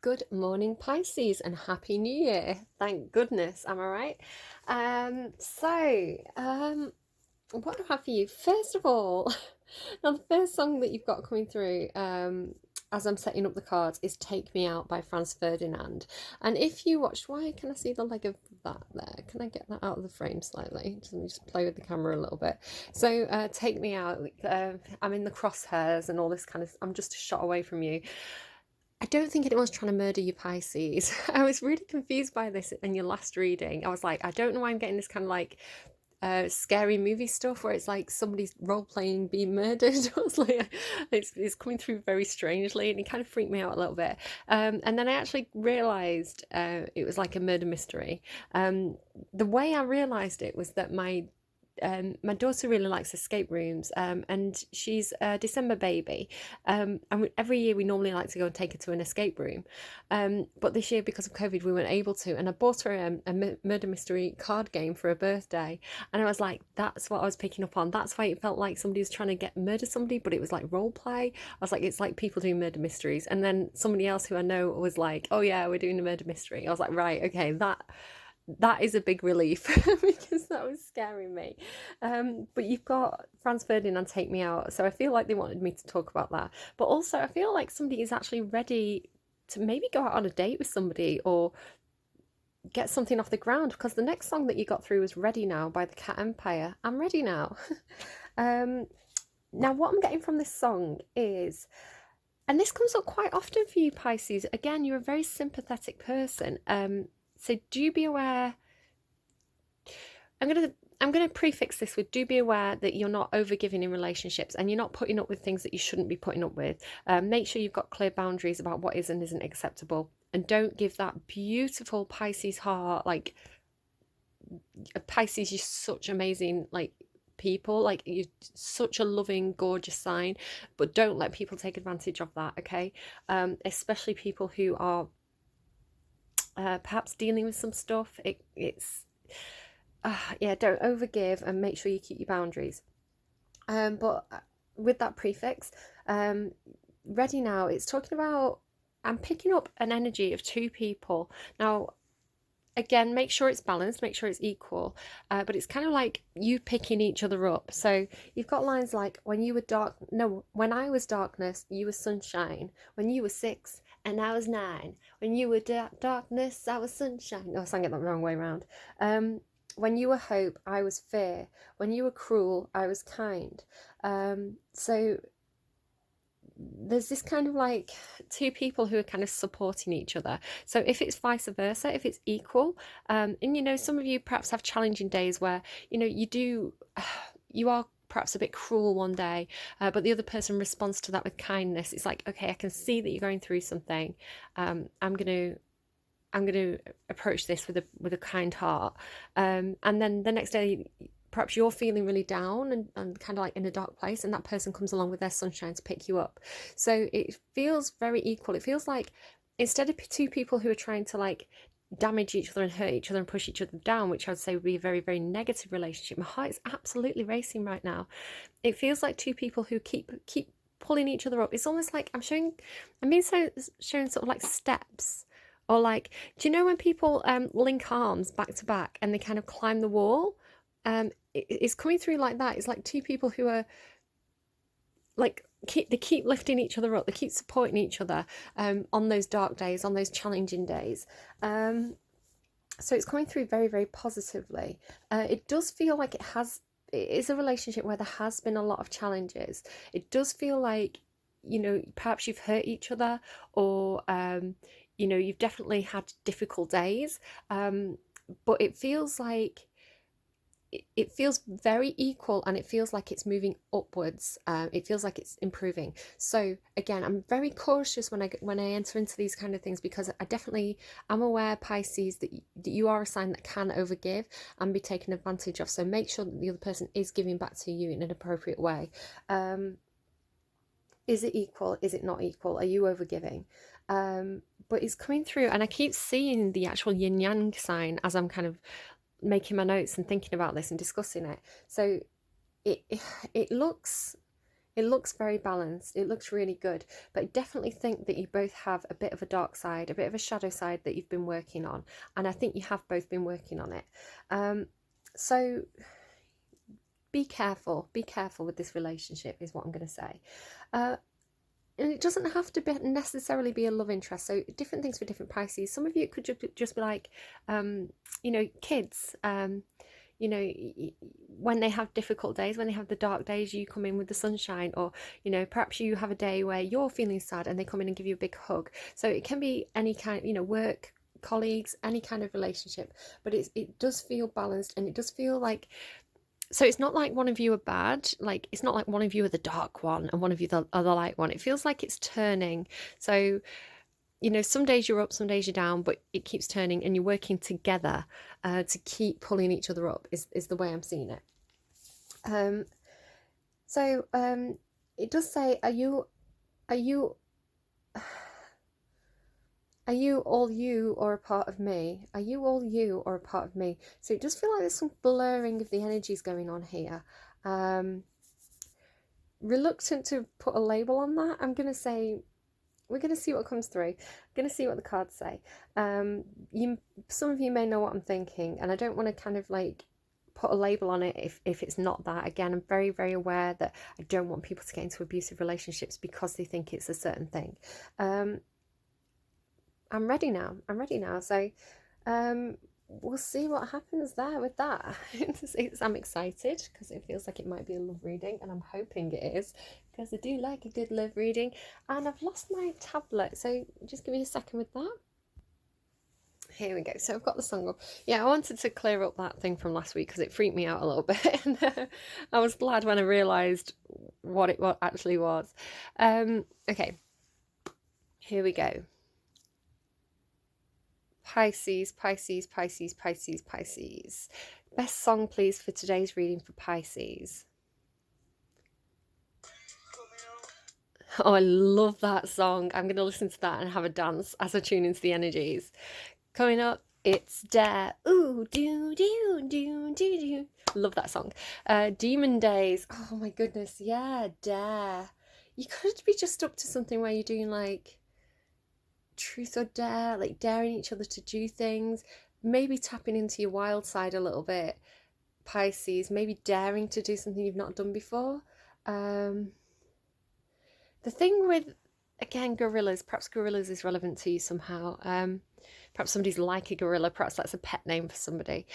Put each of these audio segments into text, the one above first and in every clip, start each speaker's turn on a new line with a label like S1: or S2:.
S1: Good morning, Pisces, and Happy New Year. Thank goodness, am I right? What do I have for you? First of all, now the first song that you've got coming through, as I'm setting up the cards, is Take Me Out by Franz Ferdinand. And if you watched, why can I see the leg of that there? Can I get that out of the frame slightly? Let me just play with the camera a little bit. So, Take Me Out, I'm in the crosshairs and all this kind of, I'm just a shot away from you. I don't think anyone's trying to murder you, Pisces. I was really confused by this in your last reading. I was like, I don't know why I'm getting this kind of like scary movie stuff where it's like somebody's role playing being murdered. I was like, it's coming through very strangely, and it kind of freaked me out a little bit. And then I actually realised it was like a murder mystery. The way I realised it was that my daughter really likes escape rooms, and she's a December baby. And every year we normally like to go and take her to an escape room. But this year, because of COVID, we weren't able to. And I bought her a murder mystery card game for her birthday. And I was like, that's what I was picking up on. That's why it felt like somebody was trying to murder somebody, but it was like role play. I was like, it's like people doing murder mysteries. And then somebody else who I know was like, oh yeah, we're doing a murder mystery. I was like, right, okay, that is a big relief because that was scaring me. But you've got Franz Ferdinand Take Me Out, so I feel like they wanted me to talk about that. But also, I feel like somebody is actually ready to maybe go out on a date with somebody or get something off the ground, because the next song that you got through was Ready Now by the Cat Empire. I'm ready now. um, Now, what I'm getting from this song is, and this comes up quite often for you, Pisces. Again, you're a very sympathetic person. So do be aware. I'm gonna prefix this with, do be aware that you're not overgiving in relationships, and you're not putting up with things that you shouldn't be putting up with. Make sure you've got clear boundaries about what is and isn't acceptable, and don't give that beautiful Pisces heart. Like, Pisces, you're such amazing, like, people, like, you're such a loving, gorgeous sign, but don't let people take advantage of that, okay? Especially people who are perhaps dealing with some stuff. It's Yeah, don't overgive, and make sure you keep your boundaries. But with that prefix, um, Ready Now, it's talking about, I'm picking up an energy of two people. Now, again, make sure it's balanced, make sure it's equal, but it's kind of like you picking each other up. So you've got lines like, when you were dark, no, when I was darkness, you were sunshine. When you were 6 and I was 9. When you were darkness, I was sunshine. No, I sang it the wrong way around. When you were hope, I was fear. When you were cruel, I was kind. So there's this kind of like two people who are kind of supporting each other. So if it's vice versa, if it's equal, and some of you perhaps have challenging days where you are perhaps a bit cruel one day, but the other person responds to that with kindness. It's like, okay, I can see that you're going through something. I'm going to approach this with a kind heart. And then the next day, perhaps you're feeling really down and kind of like in a dark place, and that person comes along with their sunshine to pick you up. So it feels very equal. It feels like, instead of two people who are trying to like damage each other and hurt each other and push each other down, which I'd say would be a very, very negative relationship. My heart is absolutely racing right now. It feels like two people who keep pulling each other up. It's almost like I'm being shown sort of like steps. Or like, do you know when people link arms back to back and they kind of climb the wall? It's coming through like that. It's like two people who are like, they keep lifting each other up. They keep supporting each other on those dark days, on those challenging days. So it's coming through very, very positively. It does feel like it is a relationship where there has been a lot of challenges. It does feel like, perhaps you've hurt each other, or you've definitely had difficult days, but it feels like it feels very equal, and it feels like it's moving upwards. It feels like it's improving. So again, I'm very cautious when I enter into these kind of things, because I'm aware, Pisces, that you are a sign that can overgive and be taken advantage of. So make sure that the other person is giving back to you in an appropriate way. Is it equal? Is it not equal? Are you overgiving? But it's coming through, and I keep seeing the actual yin yang sign as I'm kind of making my notes and thinking about this and discussing it. So it looks It looks very balanced. It looks really good. But I definitely think that you both have a bit of a dark side, a bit of a shadow side that you've been working on. And I think you have both been working on it. So be careful. Be careful with this relationship is what I'm going to say. And it doesn't have to necessarily be a love interest. So different things for different Pisces. Some of you it could just be like, kids. When they have difficult days, when they have the dark days, you come in with the sunshine, or perhaps you have a day where you're feeling sad and they come in and give you a big hug. So it can be any kind, work, colleagues, any kind of relationship, but it does feel balanced, and it does feel like, so it's not like one of you are bad, like it's not like one of you are the dark one and one of you the other light one. It feels like it's turning. So some days you're up, some days you're down, but it keeps turning, and you're working together to keep pulling each other up is the way I'm seeing it. It does say, are you all you or a part of me? Are you all you or a part of me? So it does feel like there's some blurring of the energies going on here. Reluctant to put a label on that. I'm going to say, we're going to see what comes through. I'm going to see what the cards say. Some of you may know what I'm thinking, and I don't want to kind of like put a label on it if it's not that. Again, I'm very, very aware that I don't want people to get into abusive relationships because they think it's a certain thing. I'm ready now. So we'll see what happens there with that. I'm excited because it feels like it might be a love reading, and I'm hoping it is, because I do like a good love reading. And I've lost my tablet, so just give me a second with that. Here we go. So I've got the song up. Yeah, I wanted to clear up that thing from last week because it freaked me out a little bit. And I was glad when I realised what it actually was. Okay, here we go. Pisces, Pisces, Pisces, Pisces, Pisces. Best song, please, for today's reading for Pisces. Oh, I love that song. I'm going to listen to that and have a dance as I tune into the energies. Coming up, it's Dare. Ooh, do, do, do, do, do. Love that song. Demon Days. Oh my goodness, yeah, Dare. You could be just up to something where you're doing like truth or dare, like daring each other to do things, maybe tapping into your wild side a little bit, Pisces, maybe daring to do something you've not done before. The thing with, again, gorillas, perhaps gorillas is relevant to you somehow. Perhaps somebody's like a gorilla, perhaps that's a pet name for somebody.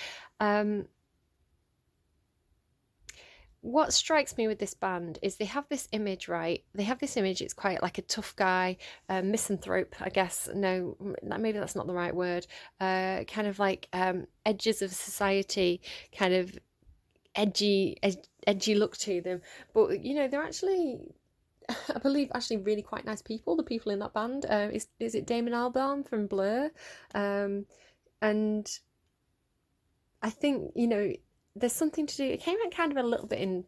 S1: What strikes me with this band is they have this image, right? They have this image, it's quite like a tough guy, misanthrope, I guess. No, maybe that's not the right word. Kind of like edges of society, kind of edgy look to them. But, they're actually, I believe, actually really quite nice people, the people in that band. Is it Damon Albarn from Blur? And I think, there's something to do. It came out kind of a little bit in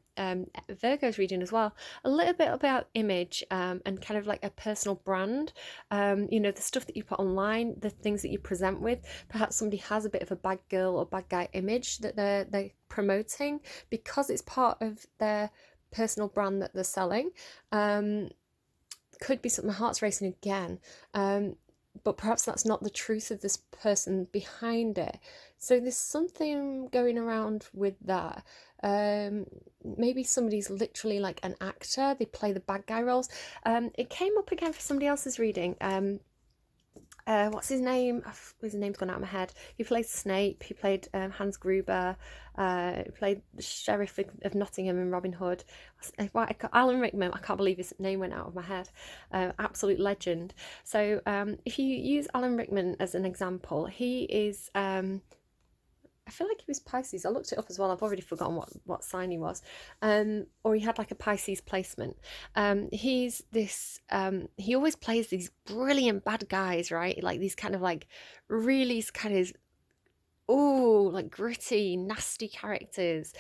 S1: Virgo's reading as well, a little bit about image and kind of like a personal brand. The stuff that you put online, the things that you present with. Perhaps somebody has a bit of a bad girl or bad guy image that they're promoting because it's part of their personal brand that they're selling. Could be something. My heart's racing again. But perhaps that's not the truth of this person behind it. So there's something going around with that. Maybe somebody's literally like an actor. They play the bad guy roles. It came up again for somebody else's reading. What's his name? His name's gone out of my head. He played Snape. He played Hans Gruber. He played the Sheriff of Nottingham in Robin Hood. Alan Rickman. I can't believe his name went out of my head. Absolute legend. So if you use Alan Rickman as an example, he is... I feel like he was Pisces. I looked it up as well. I've already forgotten what sign he was. Or he had like a Pisces placement. He's this, he always plays these brilliant bad guys, right? Like these kind of like really kind of, like gritty, nasty characters.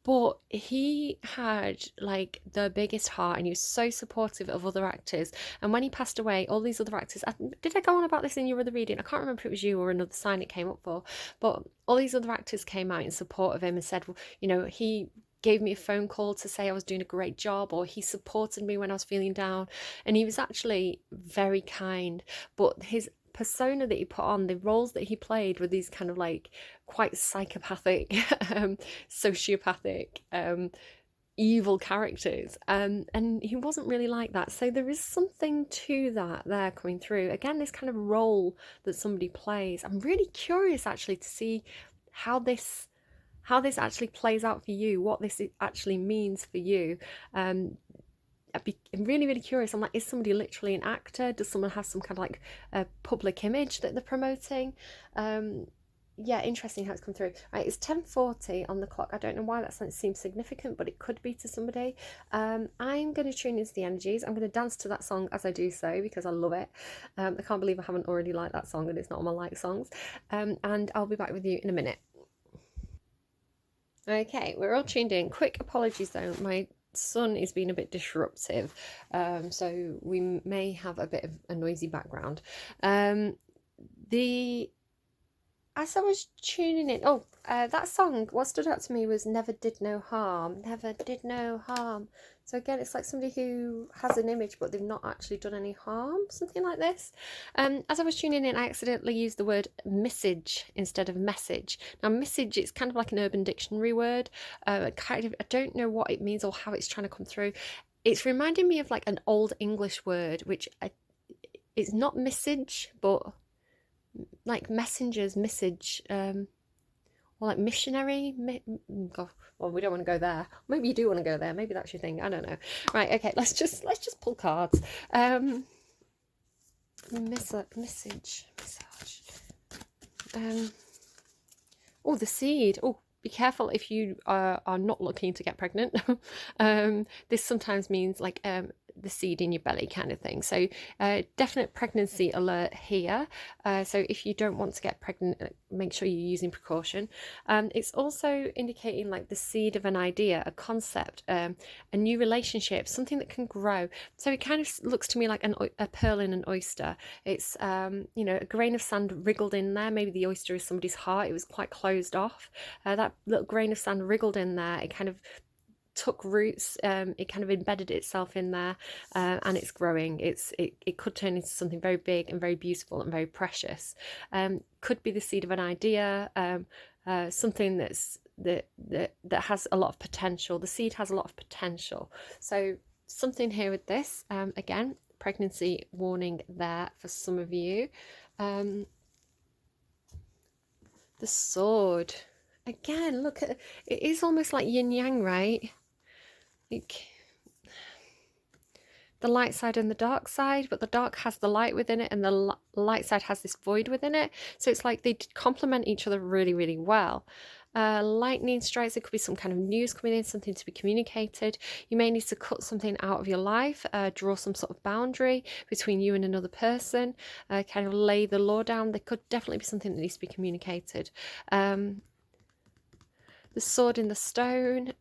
S1: But he had like the biggest heart, and he was so supportive of other actors. And when he passed away, all these other actors, did I go on about this in your other reading? I can't remember if it was you or another sign it came up for, but all these other actors came out in support of him and said, well, he gave me a phone call to say I was doing a great job, or he supported me when I was feeling down. And he was actually very kind, but his persona that he put on, the roles that he played, were these kind of like quite psychopathic, sociopathic, evil characters, and he wasn't really like that. So there is something to that there coming through. Again, this kind of role that somebody plays. I'm really curious actually to see how this actually plays out for you, what this actually means for you. I'm really, really curious. I'm like, is somebody literally an actor? Does someone have some kind of like a public image that they're promoting? Yeah, interesting how it's come through. Right, it's 10:40 on the clock. I don't know why that seems significant, but it could be to somebody. I'm going to tune into the energies. I'm going to dance to that song as I do so because I love it. I can't believe I haven't already liked that song and it's not on my like songs. And I'll be back with you in a minute. Okay, we're all tuned in. Quick apologies though, my son is being a bit disruptive, so we may have a bit of a noisy background. The As I was tuning in, that song, what stood out to me was Never Did No Harm, Never Did No Harm. So again, it's like somebody who has an image, but they've not actually done any harm, something like this. As I was tuning in, I accidentally used the word message instead of message. Now, message, it's kind of like an Urban Dictionary word. I don't know what it means or how it's trying to come through. It's reminding me of like an old English word, it's not message, but like messengers, message, or like missionary. God, well, we don't want to go there. Maybe you do want to go there. Maybe that's your thing. I don't know. Right. Okay. Let's just pull cards. Message. Oh, the seed. Oh, be careful if you are not looking to get pregnant. This sometimes means like the seed in your belly kind of thing. So definite pregnancy alert here. So if you don't want to get pregnant, make sure you're using precaution. It's also indicating like the seed of an idea, a concept, a new relationship, something that can grow. So it kind of looks to me like a pearl in an oyster. It's a grain of sand wriggled in there. Maybe the oyster is somebody's heart. It was quite closed off. That little grain of sand wriggled in there. It kind of took roots, it kind of embedded itself in there, and it's growing. It could turn into something very big and very beautiful and very precious. Could be the seed of an idea, something that has a lot of potential. The seed has a lot of potential. So something here with this, again, pregnancy warning there for some of you. The sword. Again, look at it, is almost like yin yang, right? Like the light side and the dark side, but the dark has the light within it and the light side has this void within it. So it's like they complement each other really, really well. Lightning strikes, it could be some kind of news coming in, something to be communicated. You may need to cut something out of your life, draw some sort of boundary between you and another person, kind of lay the law down. There could definitely be something that needs to be communicated. The sword in the stone,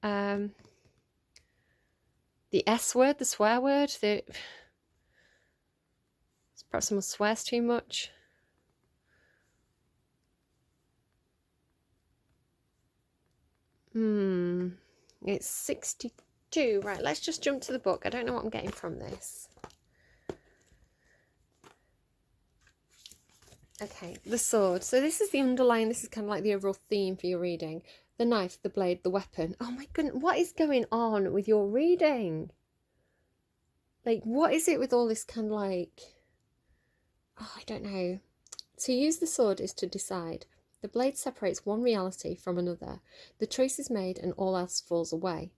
S1: the S word, the swear word, perhaps someone swears too much. It's 62. Right, let's just jump to the book. I don't know what I'm getting from this. Okay, the sword. So this is the underlying, this is kind of like the overall theme for your reading. The knife, the blade, the weapon. Oh my goodness, what is going on with your reading? Like, what is it with all this kind of like... Oh, I don't know. To use the sword is to decide. The blade separates one reality from another. The choice is made and all else falls away.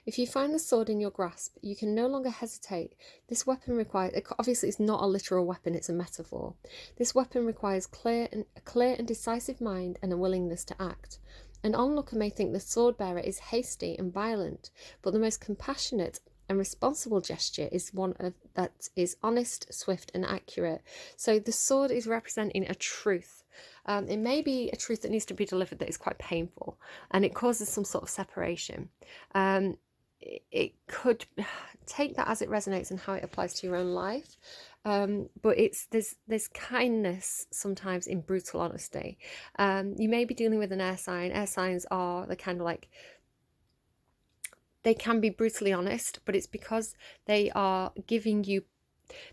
S1: If you find the sword in your grasp, you can no longer hesitate. This weapon requires... Obviously, it's not a literal weapon, it's a metaphor. This weapon requires a clear and decisive mind and a willingness to act. An onlooker may think the sword bearer is hasty and violent, but the most compassionate and responsible gesture is one that is honest, swift, and accurate. So the sword is representing a truth. It may be a truth that needs to be delivered that is quite painful, and it causes some sort of separation. It could take that as it resonates and how it applies to your own life. But there's kindness sometimes in brutal honesty. You may be dealing with an air sign. Air signs are the kind of like they can be brutally honest, but it's because they are giving you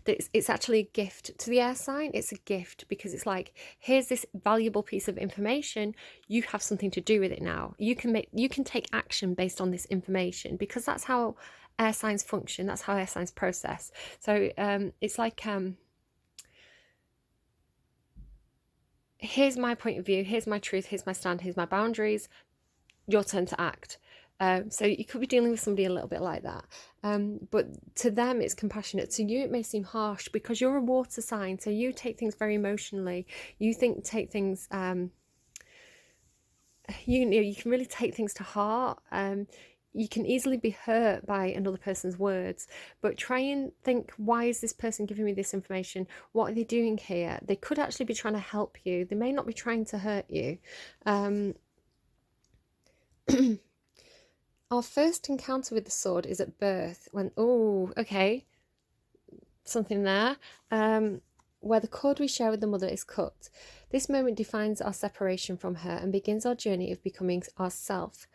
S1: that it's actually a gift to the air sign. It's a gift because it's like, here's this valuable piece of information, you have something to do with it now. You can take action based on this information, because that's how air signs function, that's how air signs process. So it's like, here's my point of view, here's my truth, here's my stand, here's my boundaries, your turn to act. So you could be dealing with somebody a little bit like that. But to them, it's compassionate. To you, it may seem harsh because you're a water sign. So you take things very emotionally. You take things, you can really take things to heart. You can easily be hurt by another person's words, but try and think, why is this person giving me this information? What are they doing here? They could actually be trying to help you. They may not be trying to hurt you. Our first encounter with the sword is at birth, when, oh, okay, something there, where the cord we share with the mother is cut. This moment defines our separation from her and begins our journey of becoming ourself.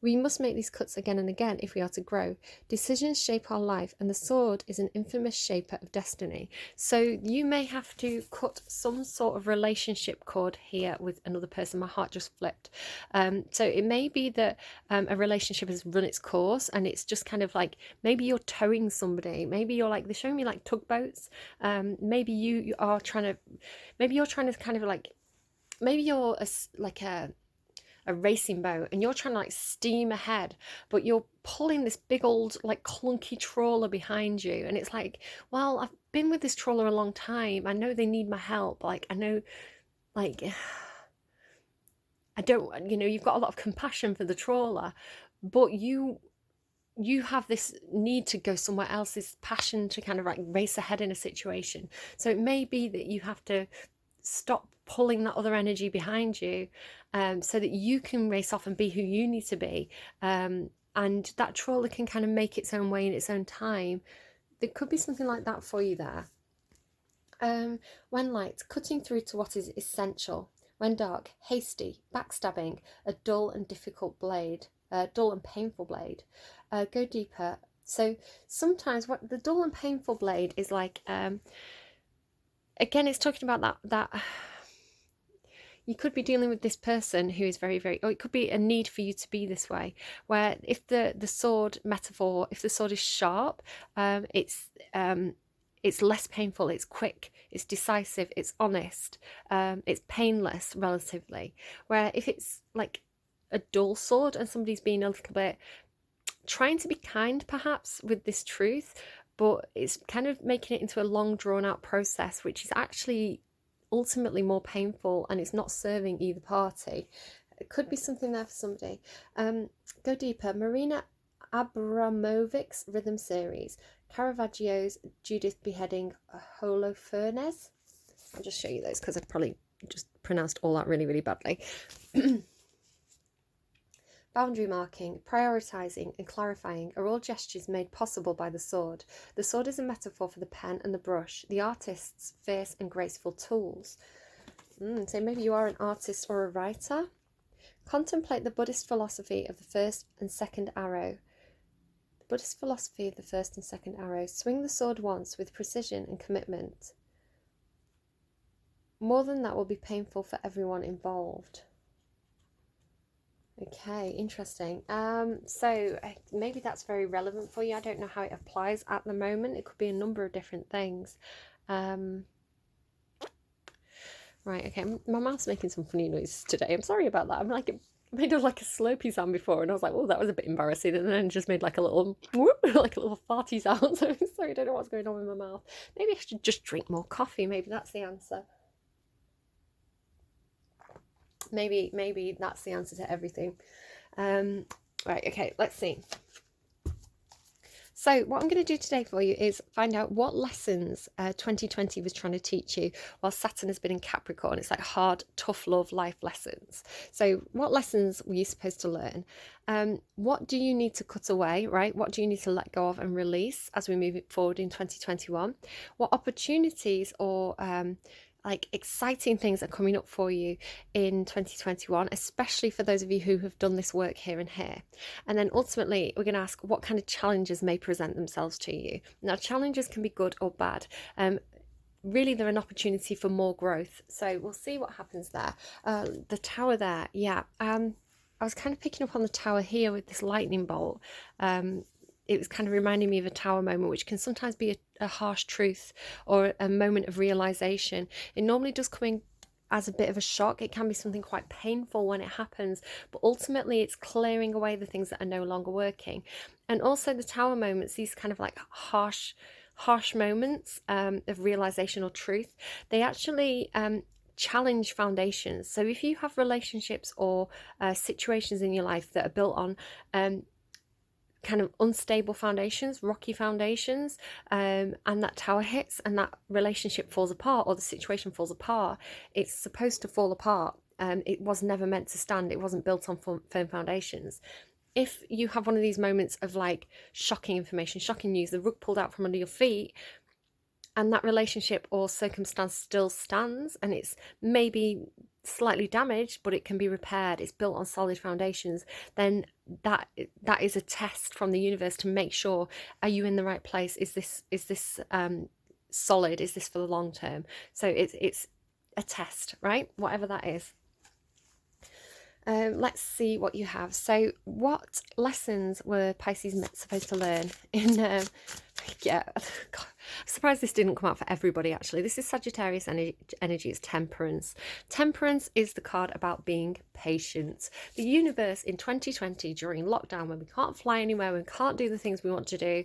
S1: We must make these cuts again and again if we are to grow. Decisions shape our life, and the sword is an infamous shaper of destiny. So you may have to cut some sort of relationship cord here with another person. My heart just flipped. So it may be that a relationship has run its course, and it's just kind of like, maybe you're towing somebody. Maybe you're like, they're showing me like tugboats. Maybe you are trying to, maybe you're trying to kind of like, maybe you're a racing boat and you're trying to like steam ahead, but you're pulling this big old like clunky trawler behind you, and it's like, well, I've been with this trawler a long time, I know they need my help, like I know, like I don't, you've got a lot of compassion for the trawler, but you have this need to go somewhere else, this passion to kind of like race ahead in a situation. So it may be that you have to stop pulling that other energy behind you, so that you can race off and be who you need to be, and that trawler can kind of make its own way in its own time. There could be something like that for you there. When light, cutting through to what is essential. When dark, hasty, backstabbing, a dull and difficult blade, dull and painful blade. Go deeper. So sometimes what the dull and painful blade is like, again, it's talking about that you could be dealing with this person who is very, very, or it could be a need for you to be this way, where if the sword metaphor, if the sword is sharp, it's less painful, it's quick, it's decisive, it's honest, it's painless relatively. Where if it's like a dull sword and somebody's being a little bit trying to be kind perhaps with this truth, but it's kind of making it into a long drawn out process, which is actually ultimately more painful, and it's not serving either party. It could be something there for somebody. Go deeper. Marina Abramovic's rhythm series, Caravaggio's Judith beheading Holofernes. I'll just show you those because I probably just pronounced all that really, really badly. Boundary marking, prioritising and clarifying are all gestures made possible by the sword. The sword is a metaphor for the pen and the brush, the artist's fierce and graceful tools. So maybe you are an artist or a writer. Contemplate the Buddhist philosophy of the first and second arrow. The Buddhist philosophy of the first and second arrow. Swing the sword once with precision and commitment. More than that will be painful for everyone involved. Okay, interesting. So maybe that's very relevant for you. I don't know how it applies at the moment. It could be a number of different things. Right, okay, my mouth's making some funny noises today. I'm sorry about that. I'm like, it made like a slurpy sound before, and I was like, oh, that was a bit embarrassing, and then just made like a little whoop, like a little farty sound. So sorry, I don't know what's going on with my mouth. Maybe I should just drink more coffee. Maybe that's the answer. Maybe that's the answer to everything. Right, okay, let's see. So what I'm going to do today for you is find out what lessons 2020 was trying to teach you while Saturn has been in Capricorn. It's like hard, tough love life lessons. So what lessons were you supposed to learn? What do you need to cut away, right? What do you need to let go of and release as we move it forward in 2021? What opportunities or like exciting things are coming up for you in 2021, especially for those of you who have done this work here and here. And then ultimately, we're going to ask what kind of challenges may present themselves to you. Now, challenges can be good or bad. Really, they're an opportunity for more growth. So we'll see what happens there. The tower there, yeah. I was kind of picking up on the tower here with this lightning bolt. It was kind of reminding me of a tower moment, which can sometimes be a harsh truth or a moment of realization. It normally does come in as a bit of a shock. It can be something quite painful when it happens, but ultimately it's clearing away the things that are no longer working. And also the tower moments, these kind of like harsh moments of realization or truth, they actually challenge foundations. So if you have relationships or situations in your life that are built on kind of unstable foundations, rocky foundations, and that tower hits and that relationship falls apart or the situation falls apart, it's supposed to fall apart. It was never meant to stand. It wasn't built on firm foundations. If you have one of these moments of like shocking information, shocking news, the rug pulled out from under your feet, and that relationship or circumstance still stands and it's maybe slightly damaged, but it can be repaired, it's built on solid foundations, then that is a test from the universe to make sure, are you in the right place? Is this solid? Is this for the long term? So it's a test, right? Whatever that is. Let's see what you have. So what lessons were Pisces supposed to learn in yeah, God, I'm surprised this didn't come out for everybody actually. This is Sagittarius energy, it's Temperance. Temperance is the card about being patient. The universe in 2020 during lockdown, when we can't fly anywhere, we can't do the things we want to do,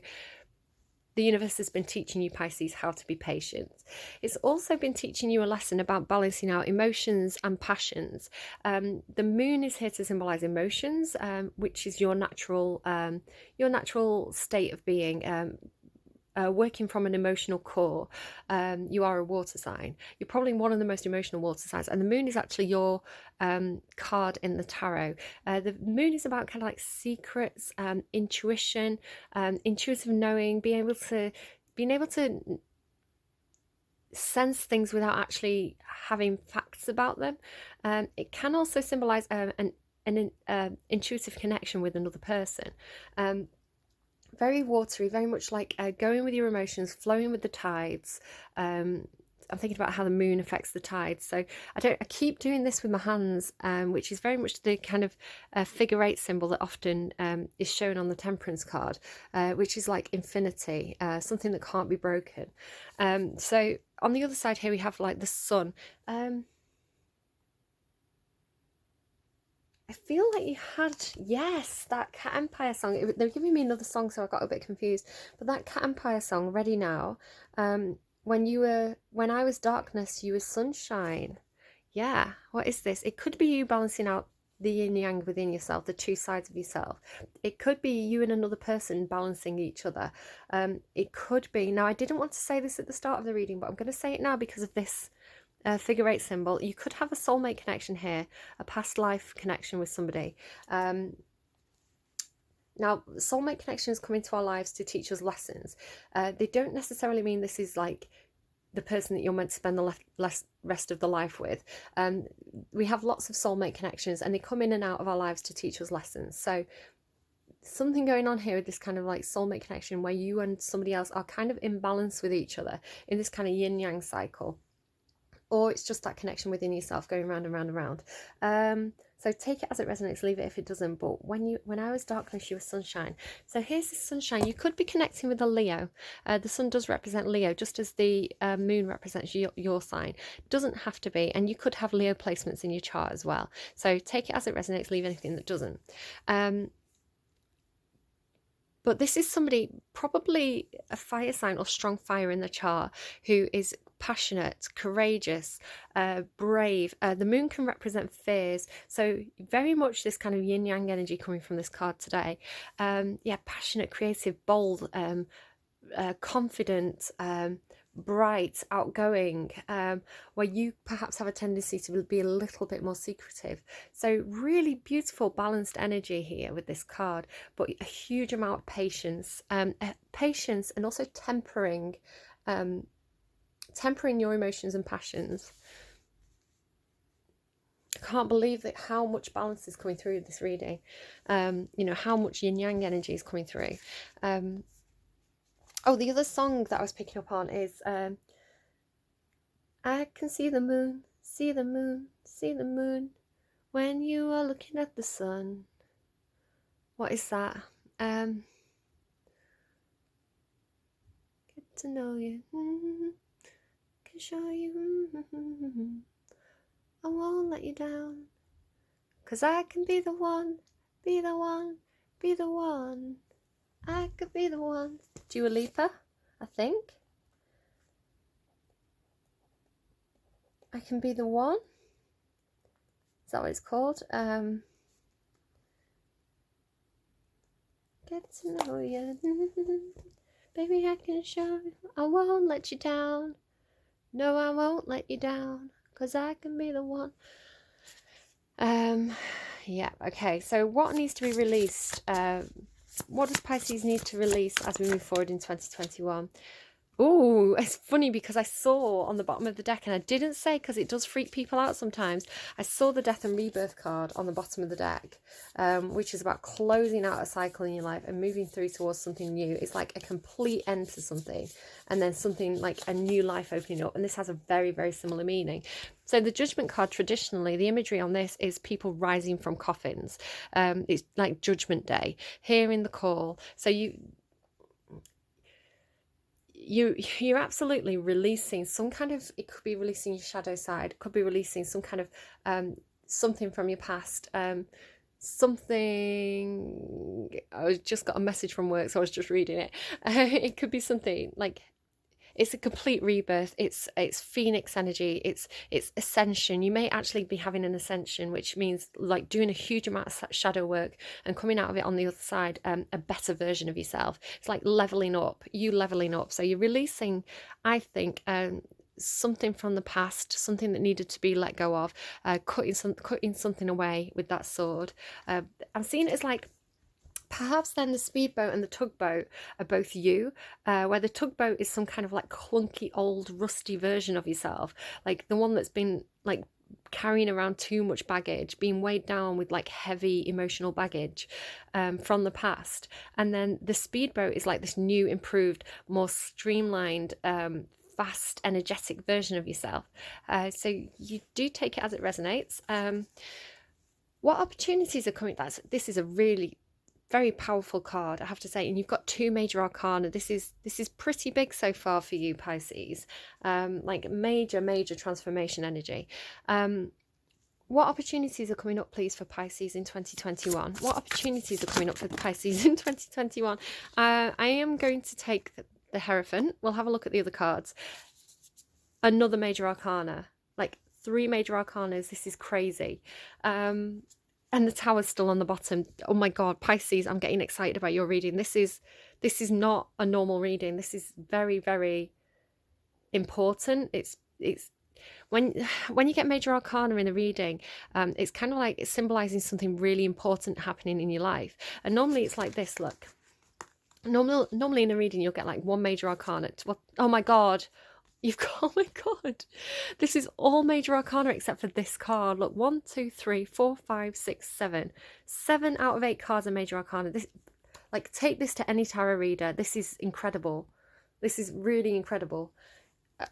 S1: the universe has been teaching you, Pisces, how to be patient. It's also been teaching you a lesson about balancing out emotions and passions. The moon is here to symbolize emotions, which is your natural state of being. Working from an emotional core. You are a water sign. You're probably one of the most emotional water signs, and the moon is actually your card in the tarot. The moon is about kind of like secrets, intuition, intuitive knowing, being able to sense things without actually having facts about them. It can also symbolize an intuitive connection with another person. Very watery, very much like going with your emotions, flowing with the tides. I'm thinking about how the moon affects the tides. So I keep doing this with my hands, which is very much the kind of figure eight symbol that often is shown on the Temperance card, which is like infinity, something that can't be broken. So on the other side here we have like the sun. I feel like you had, yes, that Cat Empire song. They were giving me another song, so I got a bit confused. But that Cat Empire song, Ready Now, when I was darkness, you were sunshine. Yeah, what is this? It could be you balancing out the yin yang within yourself, the two sides of yourself. It could be you and another person balancing each other. It could be, now I didn't want to say this at the start of the reading, but I'm going to say it now because of this figure eight symbol. You could have a soulmate connection here, a past life connection with somebody. Now, soulmate connections come into our lives to teach us lessons. They don't necessarily mean this is like the person that you're meant to spend the rest of the life with. We have lots of soulmate connections and they come in and out of our lives to teach us lessons. So something going on here with this kind of like soulmate connection where you and somebody else are kind of in balance with each other in this kind of yin yang cycle. Or it's just that connection within yourself going round and round and round. So take it as it resonates, leave it if it doesn't. But when I was darkness, you were sunshine. So here's the sunshine. You could be connecting with a Leo. The sun does represent Leo, just as the moon represents your sign. Doesn't have to be. And you could have Leo placements in your chart as well. So take it as it resonates, leave anything that doesn't. But this is somebody, probably a fire sign or strong fire in the chart, who is passionate, courageous, brave. The moon can represent fears. So very much this kind of yin yang energy coming from this card today. Yeah, passionate, creative, bold, confident, bright, outgoing, where you perhaps have a tendency to be a little bit more secretive. So really beautiful balanced energy here with this card, but a huge amount of patience and also tempering tempering your emotions and passions. I can't believe that how much balance is coming through this reading. You know, how much yin yang energy is coming through. Oh, the other song that I was picking up on is I can see the moon, see the moon, see the moon when you are looking at the sun. What is that? Get to know you, can show you, I won't let you down, 'cause I can be the one, be the one, be the one, I could be the one. Dua Lipa, I think. I can be the one. Is that what it's called? Get to know you, baby, I can show you, I won't let you down. No, I won't let you down, 'cause I can be the one. Yeah, okay, so what needs to be released? What does Pisces need to release as we move forward in 2021? Oh, it's funny because I saw on the bottom of the deck, and I didn't say because it does freak people out sometimes, I saw the Death and Rebirth card on the bottom of the deck, which is about closing out a cycle in your life and moving through towards something new. It's like a complete end to something, and then something like a new life opening up, and this has a very, very similar meaning. So the Judgment card, traditionally, the imagery on this is people rising from coffins. It's like Judgment Day, hearing the call. So you're absolutely releasing some kind of, it could be releasing your shadow side, could be releasing some kind of something from your past, something. I just got a message from work, so I was just reading it. It could be something like it's a complete rebirth. It's phoenix energy. It's ascension. You may actually be having an ascension, which means like doing a huge amount of shadow work and coming out of it on the other side, a better version of yourself. It's like leveling up. You leveling up. So you're releasing, I think, something from the past, something that needed to be let go of, cutting something away with that sword. I'm seeing it as like, perhaps then the speedboat and the tugboat are both you, where the tugboat is some kind of like clunky old rusty version of yourself, like the one that's been like carrying around too much baggage, being weighed down with like heavy emotional baggage from the past. And then the speedboat is like this new, improved, more streamlined, fast, energetic version of yourself. So you do take it as it resonates. What opportunities are coming? This is a really very powerful card, I have to say, and you've got 2 major arcana. This is pretty big so far for you, Pisces. Like major transformation energy. What opportunities are coming up, please, for Pisces in 2021? What opportunities are coming up for the Pisces in 2021? I am going to take the Hierophant. We'll have a look at the other cards. Another major arcana, like 3 major arcanas. This is crazy. And the Tower's still on the bottom. Oh my God, Pisces, I'm getting excited about your reading. This is not a normal reading. This is very, very important. It's when you get major arcana in a reading, it's kind of like it's symbolizing something really important happening in your life. And normally it's like this, look. Normally in a reading you'll get like 1 major arcana. Oh my God. You've got, oh my God, this is all major arcana except for this card. Look, 1, 2, 3, 4, 5, 6, 7. 7 out of 8 cards are major arcana. This, like, take this to any tarot reader. This is incredible. This is really incredible.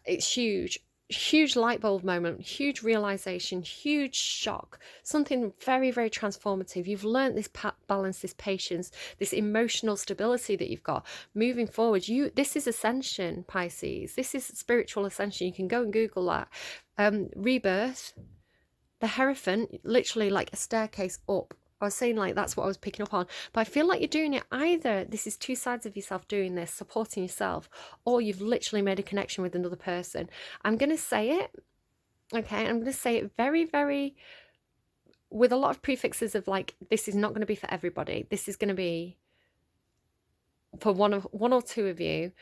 S1: It's huge. Huge light bulb moment, huge realization, huge shock, something very, very transformative. You've learned this balance, this patience, this emotional stability that you've got moving forward. This is ascension, Pisces. This is spiritual ascension. You can go and Google that. Rebirth, the Hierophant, literally like a staircase up. I was saying like that's what I was picking up on, but I feel like you're doing it either this is 2 sides of yourself doing this, supporting yourself, or you've literally made a connection with another person. I'm going to say it, okay, I'm going to say it very, very with a lot of prefixes of like, this is not going to be for everybody. This is going to be for one or 2 of you.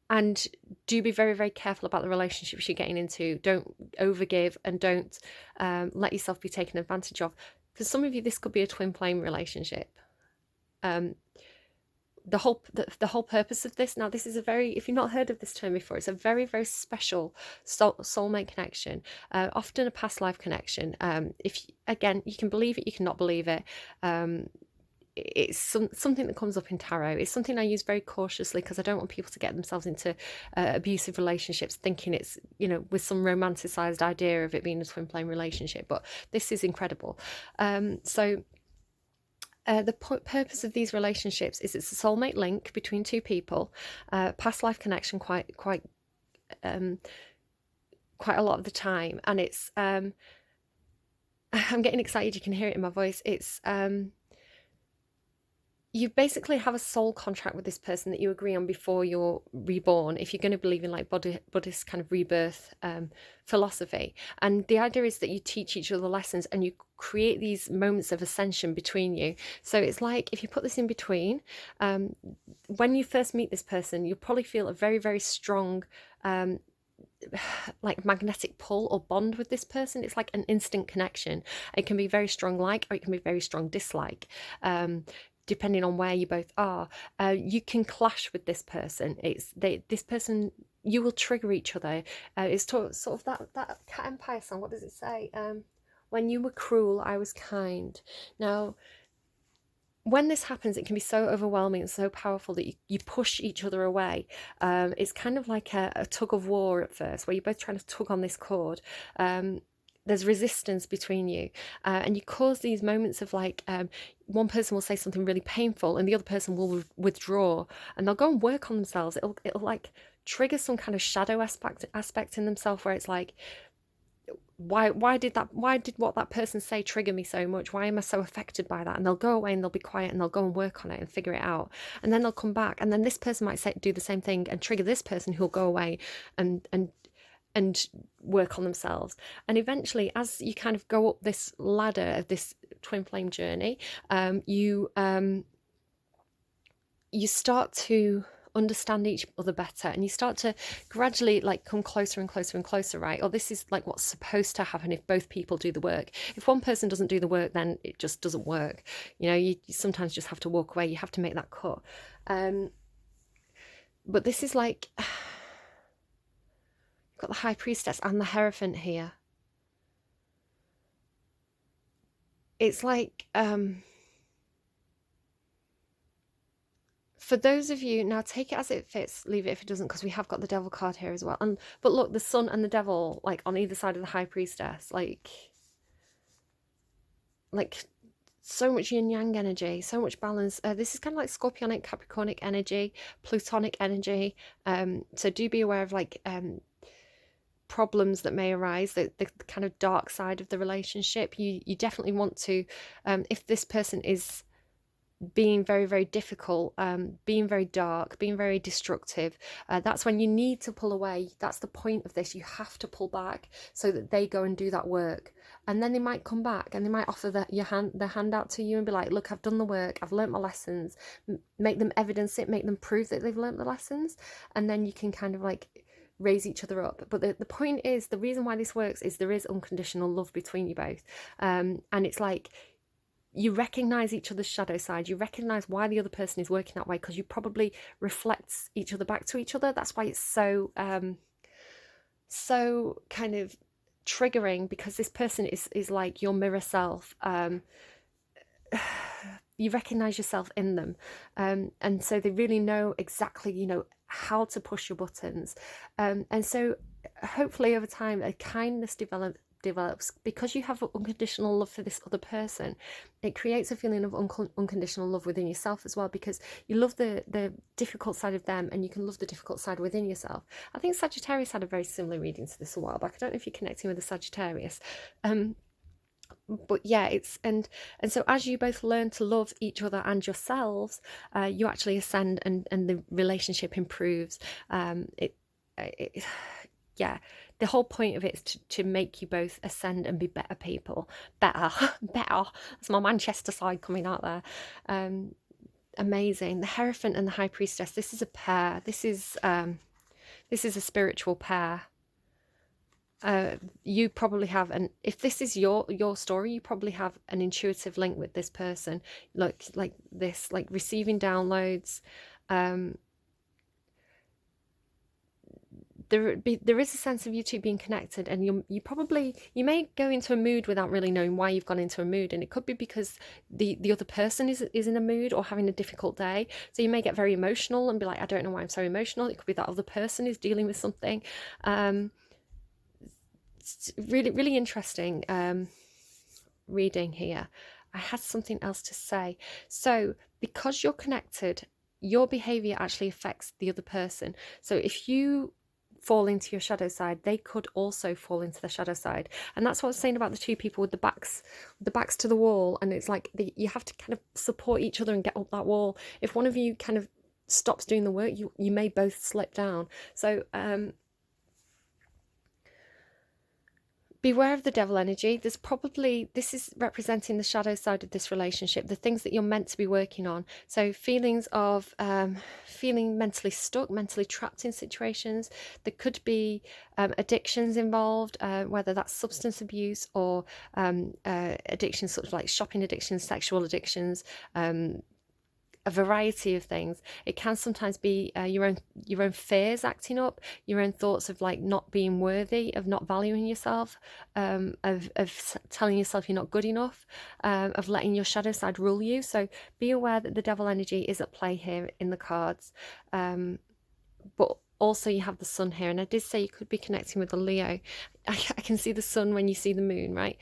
S1: And do be very, very careful about the relationships you're getting into. Don't overgive and don't let yourself be taken advantage of. For some of you, this could be a twin flame relationship. the whole purpose of this, now this is a very, if you've not heard of this term before, it's a very, very special soulmate connection, often a past life connection. If again, you can believe it, you cannot believe it. It's something that comes up in tarot. It's something I use very cautiously because I don't want people to get themselves into abusive relationships thinking it's, you know, with some romanticized idea of it being a twin flame relationship. But this is incredible. So the purpose of these relationships is it's a soulmate link between two people, past life connection quite a lot of the time. And it's I'm getting excited, you can hear it in my voice. It's you basically have a soul contract with this person that you agree on before you're reborn, if you're going to believe in like Buddhist kind of rebirth philosophy. And the idea is that you teach each other lessons and you create these moments of ascension between you. So it's like, if you put this in between, when you first meet this person, you'll probably feel a very, very strong like magnetic pull or bond with this person. It's like an instant connection. It can be very strong like, or it can be very strong dislike, depending on where you both are. You can clash with this person. This person, you will trigger each other. It's sort of that Cat Empire song. What does it say? When you were cruel, I was kind. Now, when this happens, it can be so overwhelming and so powerful that you push each other away. It's kind of like a tug of war at first, where you're both trying to tug on this cord. There's resistance between you, and you cause these moments of like, one person will say something really painful and the other person will withdraw, and they'll go and work on themselves. It'll like trigger some kind of shadow aspect in themselves, where it's like, why did what that person say trigger me so much? Why am I so affected by that? And they'll go away and they'll be quiet and they'll go and work on it and figure it out. And then they'll come back, and then this person might do the same thing and trigger this person, who'll go away and work on themselves. And eventually, as you kind of go up this ladder of this twin flame journey, you start to understand each other better, and you start to gradually like come closer and closer and closer, right? Or this is like what's supposed to happen if both people do the work. If one person doesn't do the work, then it just doesn't work. You know, you sometimes just have to walk away. You have to make that cut. But this is like, you've got the High Priestess and the Hierophant here. It's like, for those of you, now take it as it fits, leave it if it doesn't, because we have got the Devil card here as well. But look, the Sun and the Devil, like on either side of the High Priestess, like so much yin yang energy, so much balance. This is kind of like Scorpionic, Capricornic energy, Plutonic energy. So do be aware of like problems that may arise, the kind of dark side of the relationship. You definitely want to, if this person is being very, very difficult, being very dark, being very destructive, that's when you need to pull away. That's the point of this. You have to pull back so that they go and do that work, and then they might come back and they might offer their hand out to you and be like, look, I've done the work, I've learnt my lessons. Make them evidence it, make them prove that they've learnt the lessons, and then you can kind of like raise each other up. But the point is, the reason why this works is there is unconditional love between you both, and it's like, you recognize each other's shadow side. You recognize why the other person is working that way, because you probably reflect each other back to each other. That's why it's so so kind of triggering, because this person is like your mirror self. You recognize yourself in them, and so they really know exactly, you know, how to push your buttons, and so hopefully over time a kindness develops, because you have unconditional love for this other person. It creates a feeling of unconditional love within yourself as well, because you love the difficult side of them, and you can love the difficult side within yourself. I think Sagittarius had a very similar reading to this a while back. I don't know if you're connecting with the Sagittarius, but yeah, it's and so as you both learn to love each other and yourselves, you actually ascend, and the relationship improves. Yeah, the whole point of it is to make you both ascend and be better people. Better. That's my Manchester side coming out there. Amazing. The Hierophant and the High Priestess. This is a pair. This is a spiritual pair. you probably have if this is your story, you probably have an intuitive link with this person, like this, like receiving downloads. There is a sense of you two being connected, and you may go into a mood without really knowing why you've gone into a mood, and it could be because the other person is in a mood or having a difficult day. So you may get very emotional and be like, I don't know why I'm so emotional. It could be that other person is dealing with something. It's really interesting reading here. I had something else to say. So because you're connected, your behavior actually affects the other person. So if you fall into your shadow side, they could also fall into the shadow side. And that's what I was saying about the two people with the backs to the wall. And it's like you have to kind of support each other and get up that wall. If one of you kind of stops doing the work, you may both slip down. So beware of the devil energy. This is representing the shadow side of this relationship, the things that you're meant to be working on. So feelings of feeling mentally stuck, mentally trapped in situations. There could be addictions involved, whether that's substance abuse or addictions, sort of like shopping addictions, sexual addictions, a variety of things. It can sometimes be your own fears acting up, your own thoughts of like not being worthy, of not valuing yourself, of telling yourself you're not good enough, of letting your shadow side rule you. So be aware that the devil energy is at play here in the cards. But also you have the sun here, and I did say you could be connecting with a Leo. I can see the sun when you see the moon, right?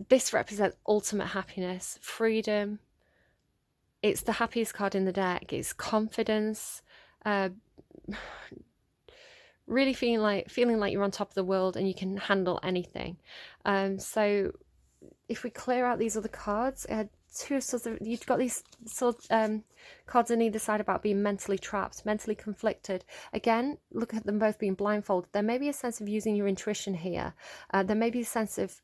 S1: This represents ultimate happiness, freedom. It's the happiest card in the deck. It's confidence, really feeling like you're on top of the world and you can handle anything. So if we clear out these other cards, two sorts of, you've got these cards on either side about being mentally trapped, mentally conflicted. Again, look at them both being blindfolded. There may be a sense of using your intuition here. There may be a sense of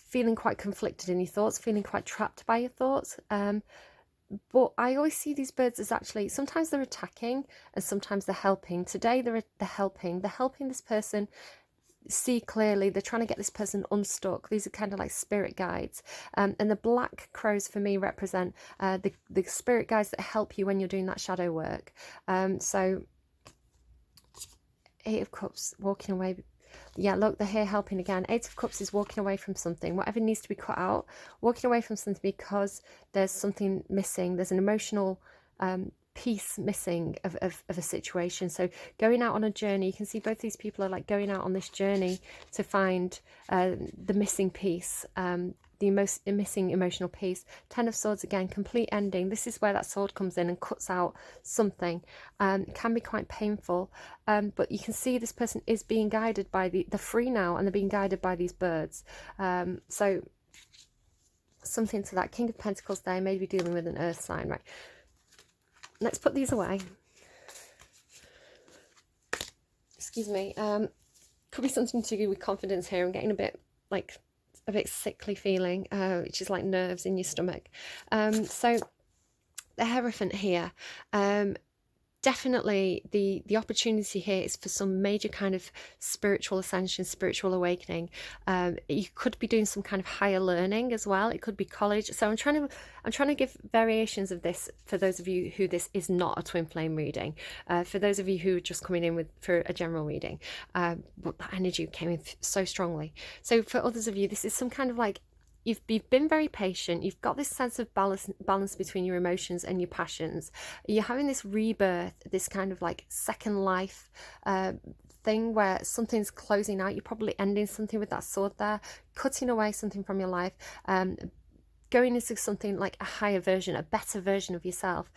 S1: feeling quite conflicted in your thoughts, feeling quite trapped by your thoughts. But I always see these birds as actually, sometimes they're attacking and sometimes they're helping. Today they're helping this person see clearly. They're trying to get this person unstuck. These are kind of like spirit guides. And the black crows for me represent the spirit guides that help you when you're doing that shadow work. So Eight of Cups, walking away. Yeah, look, they're here helping again. Eight of Cups is walking away from something, whatever needs to be cut out, walking away from something because there's something missing. There's an emotional piece missing of a situation. So going out on a journey, you can see both these people are like going out on this journey to find the missing piece, the missing emotional piece. Ten of Swords again, complete ending. This is where that sword comes in and cuts out something. It can be quite painful, but you can see this person is being guided by they're free now and they're being guided by these birds. So something to that. King of Pentacles there, maybe dealing with an earth sign, right? Let's put these away. Excuse me. Could be something to do with confidence here. I'm getting a bit sickly feeling, which is like nerves in your stomach. So the Hierophant here, definitely the opportunity here is for some major kind of spiritual ascension, spiritual awakening. You could be doing some kind of higher learning as well. It could be college. So I'm trying to give variations of this for those of you who this is not a twin flame reading. For those of you who are just coming in for a general reading, but that energy came in so strongly. So for others of you, this is some kind of like, you've been very patient. You've got this sense of balance between your emotions and your passions. You're having this rebirth, this kind of like second life thing where something's closing out. You're probably ending something with that sword there, cutting away something from your life, going into something like a higher version, a better version of yourself.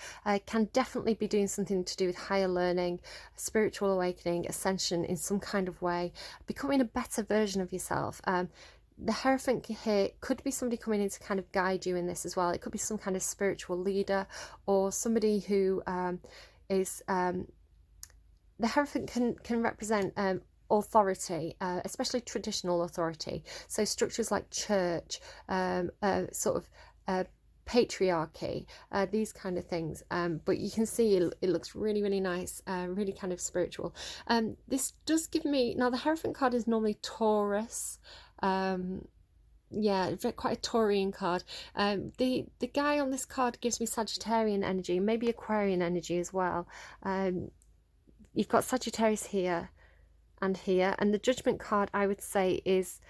S1: Can definitely be doing something to do with higher learning, spiritual awakening, ascension in some kind of way, becoming a better version of yourself. The Hierophant here could be somebody coming in to kind of guide you in this as well. It could be some kind of spiritual leader or somebody who is... The Hierophant can represent authority, especially traditional authority. So structures like church, sort of patriarchy, these kind of things. But you can see it looks really, really nice, really kind of spiritual. This does give me, now the Hierophant card is normally Taurus. Yeah, quite a Taurian card. The guy on this card gives me Sagittarian energy, maybe Aquarian energy as well. You've got Sagittarius here and here, and the Judgment card I would say is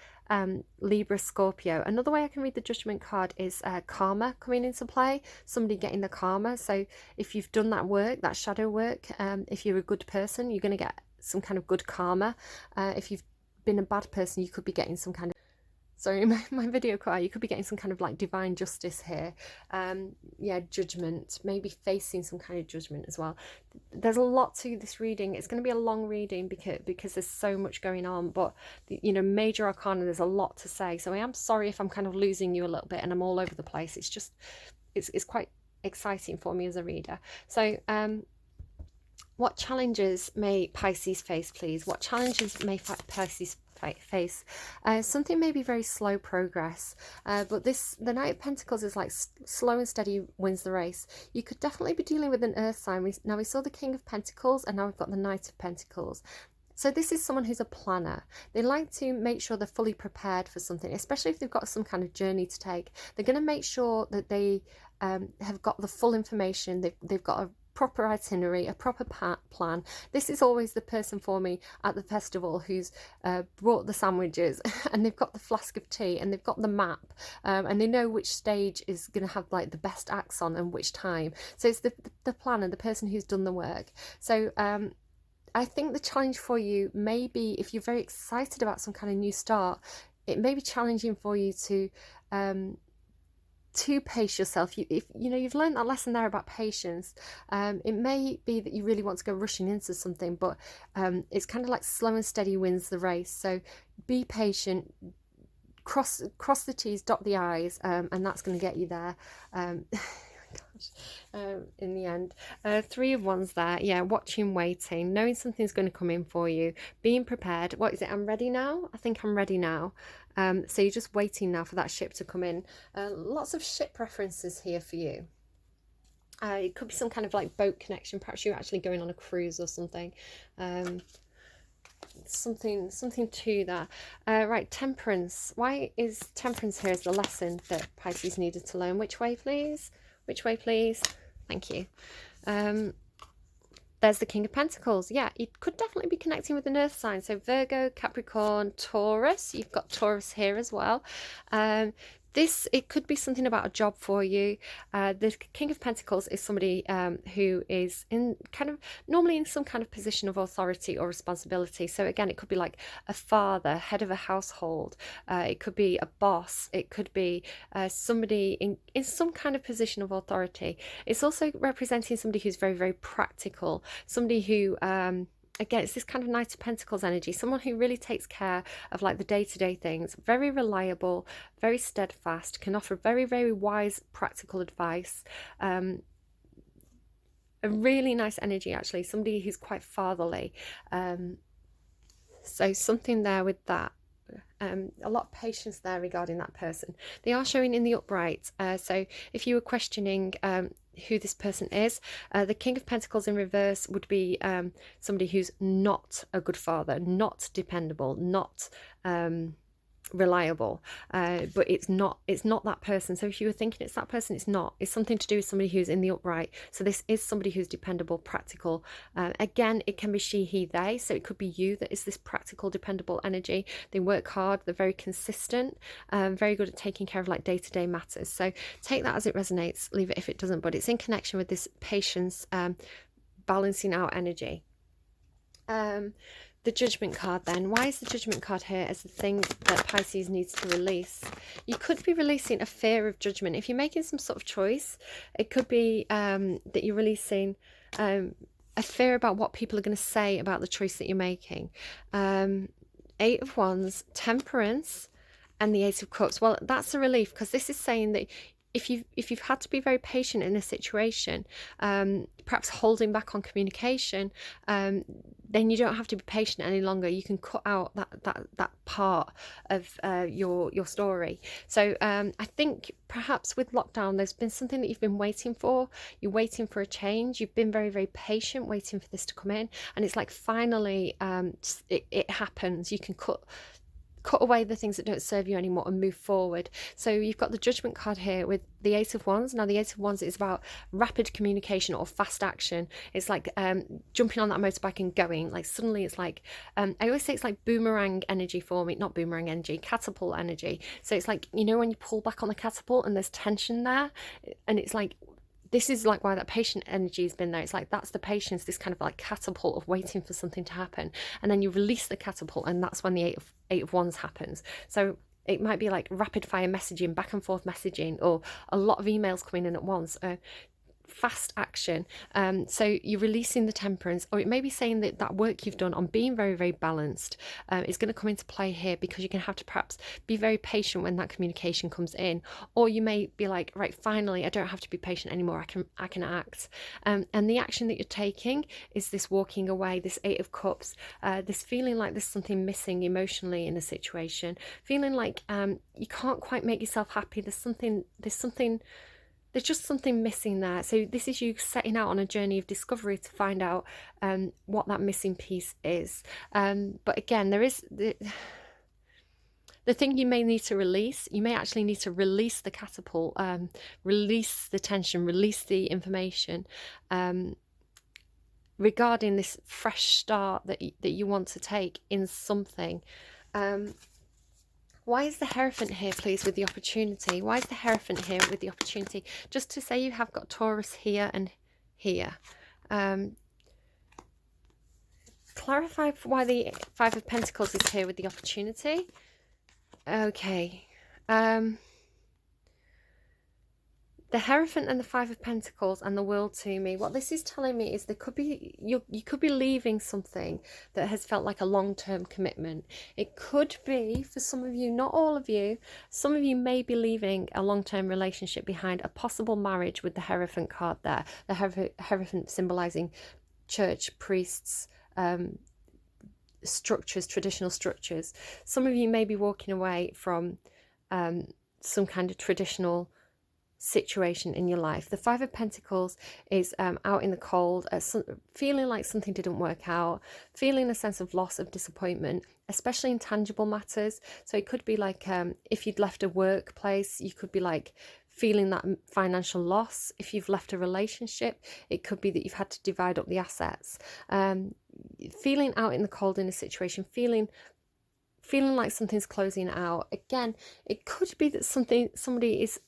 S1: Libra, Scorpio. Another way I can read the Judgment card is karma coming into play, somebody getting the karma. So if you've done that work, that shadow work, if you're a good person, you're going to get some kind of good karma. If you've been a bad person, you could be getting some kind of, sorry, my video cut out, you could be getting some kind of like divine justice here. Yeah, judgment, maybe facing some kind of judgment as well. There's a lot to this reading. It's going to be a long reading because there's so much going on, but you know, major arcana, there's a lot to say. So I am sorry if I'm kind of losing you a little bit and I'm all over the place. It's just, it's quite exciting for me as a reader. So what challenges may Pisces face, please? What challenges may Pisces face? Something may be very slow progress, but the Knight of Pentacles is like slow and steady wins the race. You could definitely be dealing with an earth sign. Now we saw the King of Pentacles, and now we've got the Knight of Pentacles. So this is someone who's a planner. They like to make sure they're fully prepared for something, especially if they've got some kind of journey to take. They're going to make sure that they have got the full information. They've got a proper itinerary, a proper plan. This is always the person for me at the festival who's brought the sandwiches and they've got the flask of tea and they've got the map, and they know which stage is going to have like the best acts on and which time. So it's the planner, the person who's done the work. So I think the challenge for you may be, if you're very excited about some kind of new start, it may be challenging for you to pace yourself. If you know, you've learned that lesson there about patience. It may be that you really want to go rushing into something, but it's kind of like slow and steady wins the race. So be patient, cross the T's, dot the I's, and that's going to get you there. In the end. Three of Wands there. Yeah, watching, waiting, knowing something's going to come in for you, being prepared. What is it? I'm ready now. I think I'm ready now. So you're just waiting now for that ship to come in. Lots of ship references here for you. It could be some kind of like boat connection. Perhaps you're actually going on a cruise or something. Something to that. Right, Temperance. Why is Temperance here as the lesson that Pisces needed to learn? Which way, please? Which way, please? Thank you. There's the King of Pentacles. Yeah, it could definitely be connecting with an earth sign. So Virgo, Capricorn, Taurus. You've got Taurus here as well. It could be something about a job for you. The King of Pentacles is somebody who is normally in some kind of position of authority or responsibility. So again, it could be like a father, head of a household. It could be a boss. It could be somebody in some kind of position of authority. It's also representing somebody who's very, very practical. Somebody who again, it's this kind of Knight of Pentacles energy, someone who really takes care of like the day-to-day things, very reliable, very steadfast, can offer very, very wise, practical advice. A really nice energy, actually, somebody who's quite fatherly. So something there with that. A lot of patience there regarding that person. They are showing in the upright. So if you were questioning who this person is, the King of Pentacles in reverse would be somebody who's not a good father, not dependable, not reliable, but it's not that person. So if you were thinking it's that person, it's not. It's something to do with somebody who's in the upright. So this is somebody who's dependable, practical. Again, it can be she, he, they. So it could be you that is this practical, dependable energy. They work hard. They're very consistent, very good at taking care of like day-to-day matters. So take that as it resonates, leave it if it doesn't, but it's in connection with this patience, balancing out energy. The Judgment card then. Why is the Judgment card here as the thing that Pisces needs to release? You could be releasing a fear of judgment. If you're making some sort of choice, it could be that you're releasing a fear about what people are going to say about the choice that you're making. Eight of Wands, Temperance, and the Ace of Cups. Well, that's a relief, because this is saying that if you've had to be very patient in a situation, perhaps holding back on communication, then you don't have to be patient any longer. You can cut out that part of your story. So I think perhaps with lockdown, there's been something that you've been waiting for. You're waiting for a change. You've been very, very patient, waiting for this to come in, and it's like finally it happens. You can cut away the things that don't serve you anymore and move forward. So you've got the Judgment card here with the Eight of Wands. Now the Eight of Wands is about rapid communication or fast action. It's like jumping on that motorbike and going. Like suddenly it's like, I always say it's like boomerang energy for me. Not boomerang energy, catapult energy. So it's like, you know, when you pull back on the catapult and there's tension there, and it's like, this is like why that patient energy has been there. It's like that's the patience, this kind of like catapult of waiting for something to happen, and then you release the catapult, and that's when the eight of wands happens. So it might be like rapid fire messaging, back and forth messaging, or a lot of emails coming in at once. Fast action. So you're releasing the temperance, or it may be saying that that work you've done on being very, very balanced is going to come into play here, because you're going to have to perhaps be very patient when that communication comes in. Or you may be like, right, finally I don't have to be patient anymore, I can act. And the action that you're taking is this walking away, this Eight of Cups, this feeling like there's something missing emotionally in a situation, feeling like you can't quite make yourself happy. There's just something missing there. So this is you setting out on a journey of discovery to find out what that missing piece is. But again, there is the thing you may need to release. You may actually need to release the catapult, release the tension, release the information regarding this fresh start that you want to take in something. Why is the Hierophant here, please, with the opportunity? Why is the Hierophant here with the opportunity? Just to say you have got Taurus here and here. Clarify why the Five of Pentacles is here with the opportunity. Okay. The Hierophant and the Five of Pentacles and the World to me, what this is telling me is there could be, you could be leaving something that has felt like a long-term commitment. It could be, for some of you, not all of you, some of you may be leaving a long-term relationship behind, a possible marriage with the Hierophant card there. The Hierophant symbolizing church, priests, structures, traditional structures. Some of you may be walking away from some kind of traditional situation in your life. The Five of Pentacles is out in the cold, feeling like something didn't work out, feeling a sense of loss, of disappointment, especially in tangible matters. So it could be like if you'd left a workplace, you could be like feeling that financial loss. If you've left a relationship, it could be that you've had to divide up the assets. Feeling out in the cold in a situation, feeling like something's closing out. Again, it could be that somebody is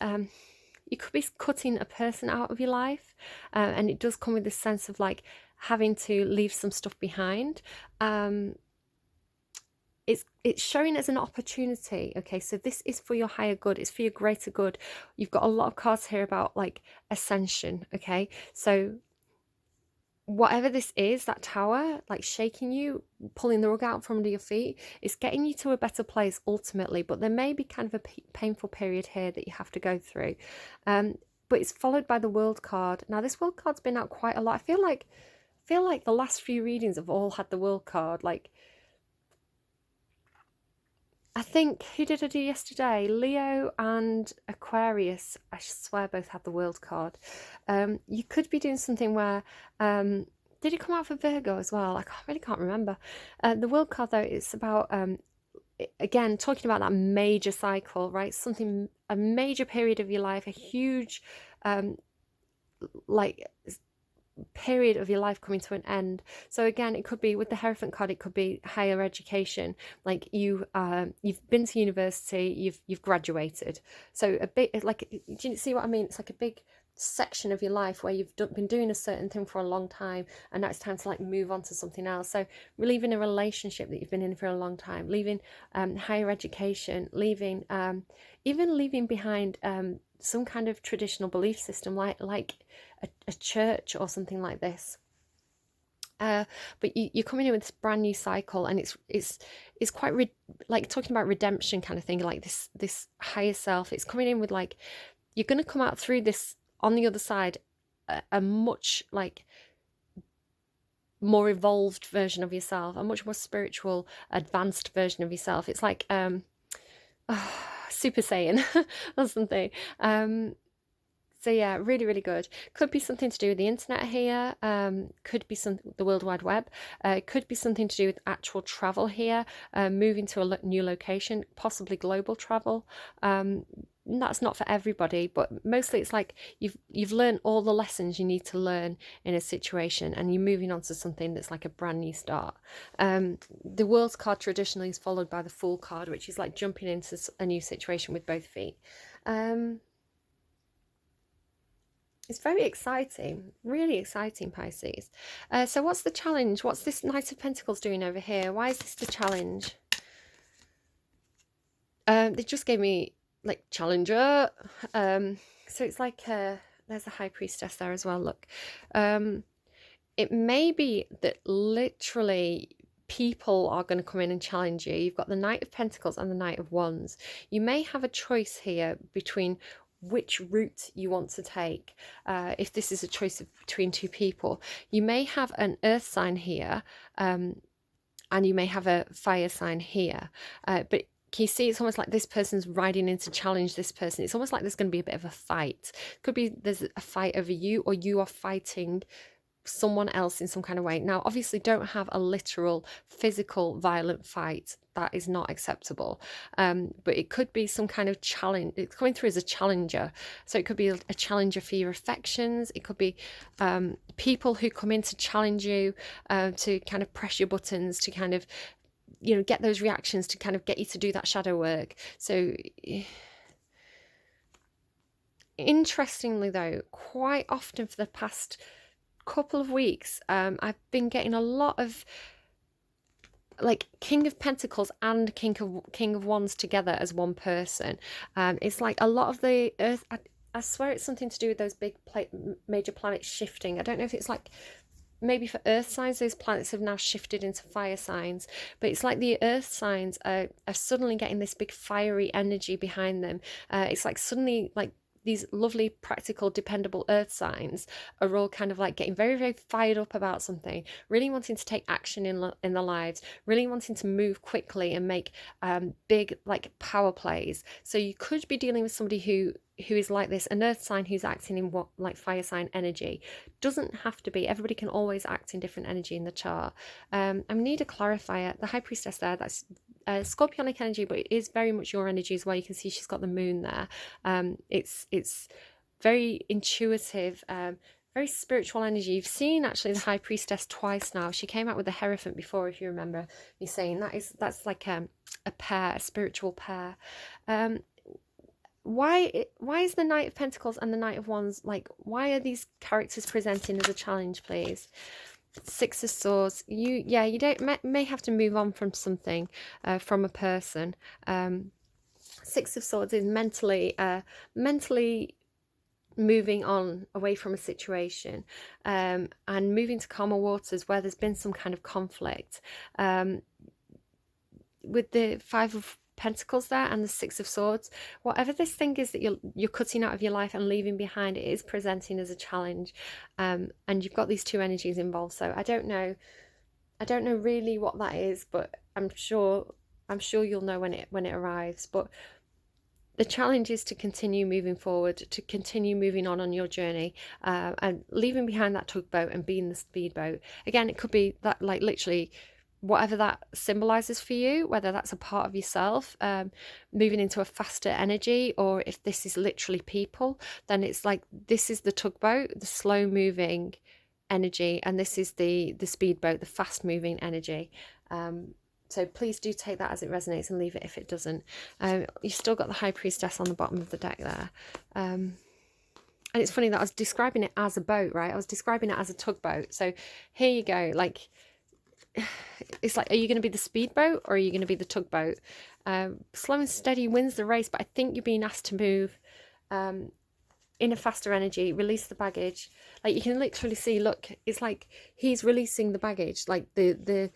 S1: you could be cutting a person out of your life, and it does come with this sense of like having to leave some stuff behind. It's showing as an opportunity. Okay, so this is for your higher good, it's for your greater good. You've got a lot of cards here about like ascension. Okay, so whatever this is, that tower, like shaking you, pulling the rug out from under your feet, it's getting you to a better place ultimately. But there may be kind of a painful period here that you have to go through. But it's followed by the World card. Now this World card's been out quite a lot. I feel like the last few readings have all had the World card. Like, I think, who did I do yesterday? Leo and Aquarius, I swear, both had the World card. You could be doing something where, did it come out for Virgo as well? I really can't remember. The World card, though, it's about, again, talking about that major cycle, right? Something, a major period of your life, a huge, like, period of your life coming to an end. So again, it could be with the Hierophant card, it could be higher education, like you've been to university, you've graduated. So a bit like, do you see what I mean? It's like a big section of your life where you've been doing a certain thing for a long time, and now it's time to like move on to something else. So leaving a relationship that you've been in for a long time, leaving higher education, leaving even leaving behind some kind of traditional belief system, like a church or something like this. But you're coming in with this brand new cycle, and it's quite like talking about redemption kind of thing, like this higher self. It's coming in with like, you're going to come out through this on the other side a much like more evolved version of yourself, a much more spiritual, advanced version of yourself. It's like Super Saiyan or something. So yeah, really, really good. Could be something to do with the internet here. Could be the World Wide Web. Could be something to do with actual travel here, moving to a new location, possibly global travel. That's not for everybody, but mostly it's like you've learned all the lessons you need to learn in a situation, and you're moving on to something that's like a brand new start. The World's card traditionally is followed by the Fool card, which is like jumping into a new situation with both feet. It's very exciting, really exciting, Pisces. So what's the challenge? What's this Knight of Pentacles doing over here? Why is this the challenge? They just gave me like challenger. So it's like there's a High Priestess there as well. Look, it may be that literally people are going to come in and challenge you. You've got the Knight of Pentacles and the Knight of Wands. You may have a choice here between which route you want to take. If this is a choice between two people, you may have an earth sign here, and you may have a fire sign here. But can you see, it's almost like this person's riding in to challenge this person. It's almost like there's going to be a bit of a fight. Could be there's a fight over you, or you are fighting someone else in some kind of way. Now, obviously, don't have a literal, physical, violent fight. That is not acceptable. But it could be some kind of challenge. It's coming through as a challenger. So it could be a challenger for your affections. It could be people who come in to challenge you, to kind of press your buttons, to kind of, you know, get those reactions, to kind of get you to do that shadow work. So interestingly though, quite often for the past couple of weeks, I've been getting a lot of like King of Pentacles and King of Wands together as one person. It's like a lot of the earth, I swear it's something to do with those big major planets shifting. I don't know if it's like maybe for earth signs, those planets have now shifted into fire signs, but it's like the earth signs are suddenly getting this big fiery energy behind them. It's like suddenly like these lovely, practical, dependable earth signs are all kind of like getting very, very fired up about something, really wanting to take action in their lives, really wanting to move quickly and make big like power plays. So you could be dealing with somebody who is like this, an earth sign who's acting in what like fire sign energy. Doesn't have to be. Everybody can always act in different energy in the chart. I need a clarifier. The High Priestess there, that's Scorpionic energy, but it is very much your energy as well. You can see she's got the moon there. It's very intuitive, very spiritual energy. You've seen actually the High Priestess twice now. She came out with the Hierophant before, if you remember me saying. That's like a pair, a spiritual pair. Why is the Knight of Pentacles and the Knight of Wands, like, why are these characters presenting as a challenge, please? Six of Swords. You may have to move on from something, from a person. Six of Swords is mentally moving on away from a situation, and moving to calmer waters where there's been some kind of conflict. With the Five of Pentacles there and the Six of Swords, whatever this thing is that you're cutting out of your life and leaving behind, it is presenting as a challenge, and you've got these two energies involved. So I don't know really what that is, but I'm sure you'll know when it arrives. But the challenge is to continue moving forward, to continue moving on your journey, and leaving behind that tugboat and being the speedboat. Again, it could be that, like, literally whatever that symbolizes for you, whether that's a part of yourself, moving into a faster energy, or if this is literally people, then it's like this is the tugboat, the slow moving energy, and this is the speedboat, the fast moving energy. So please do take that as it resonates and leave it if it doesn't. You've still got the High Priestess on the bottom of the deck there. And it's funny that I was describing it as a boat, right? I was describing it as a tugboat. So here you go, like, it's like, are you going to be the speedboat or are you going to be the tugboat? Slow and steady wins the race, but I think you're being asked to move in a faster energy, release the baggage. Like, you can literally see, look, it's like he's releasing the baggage, like the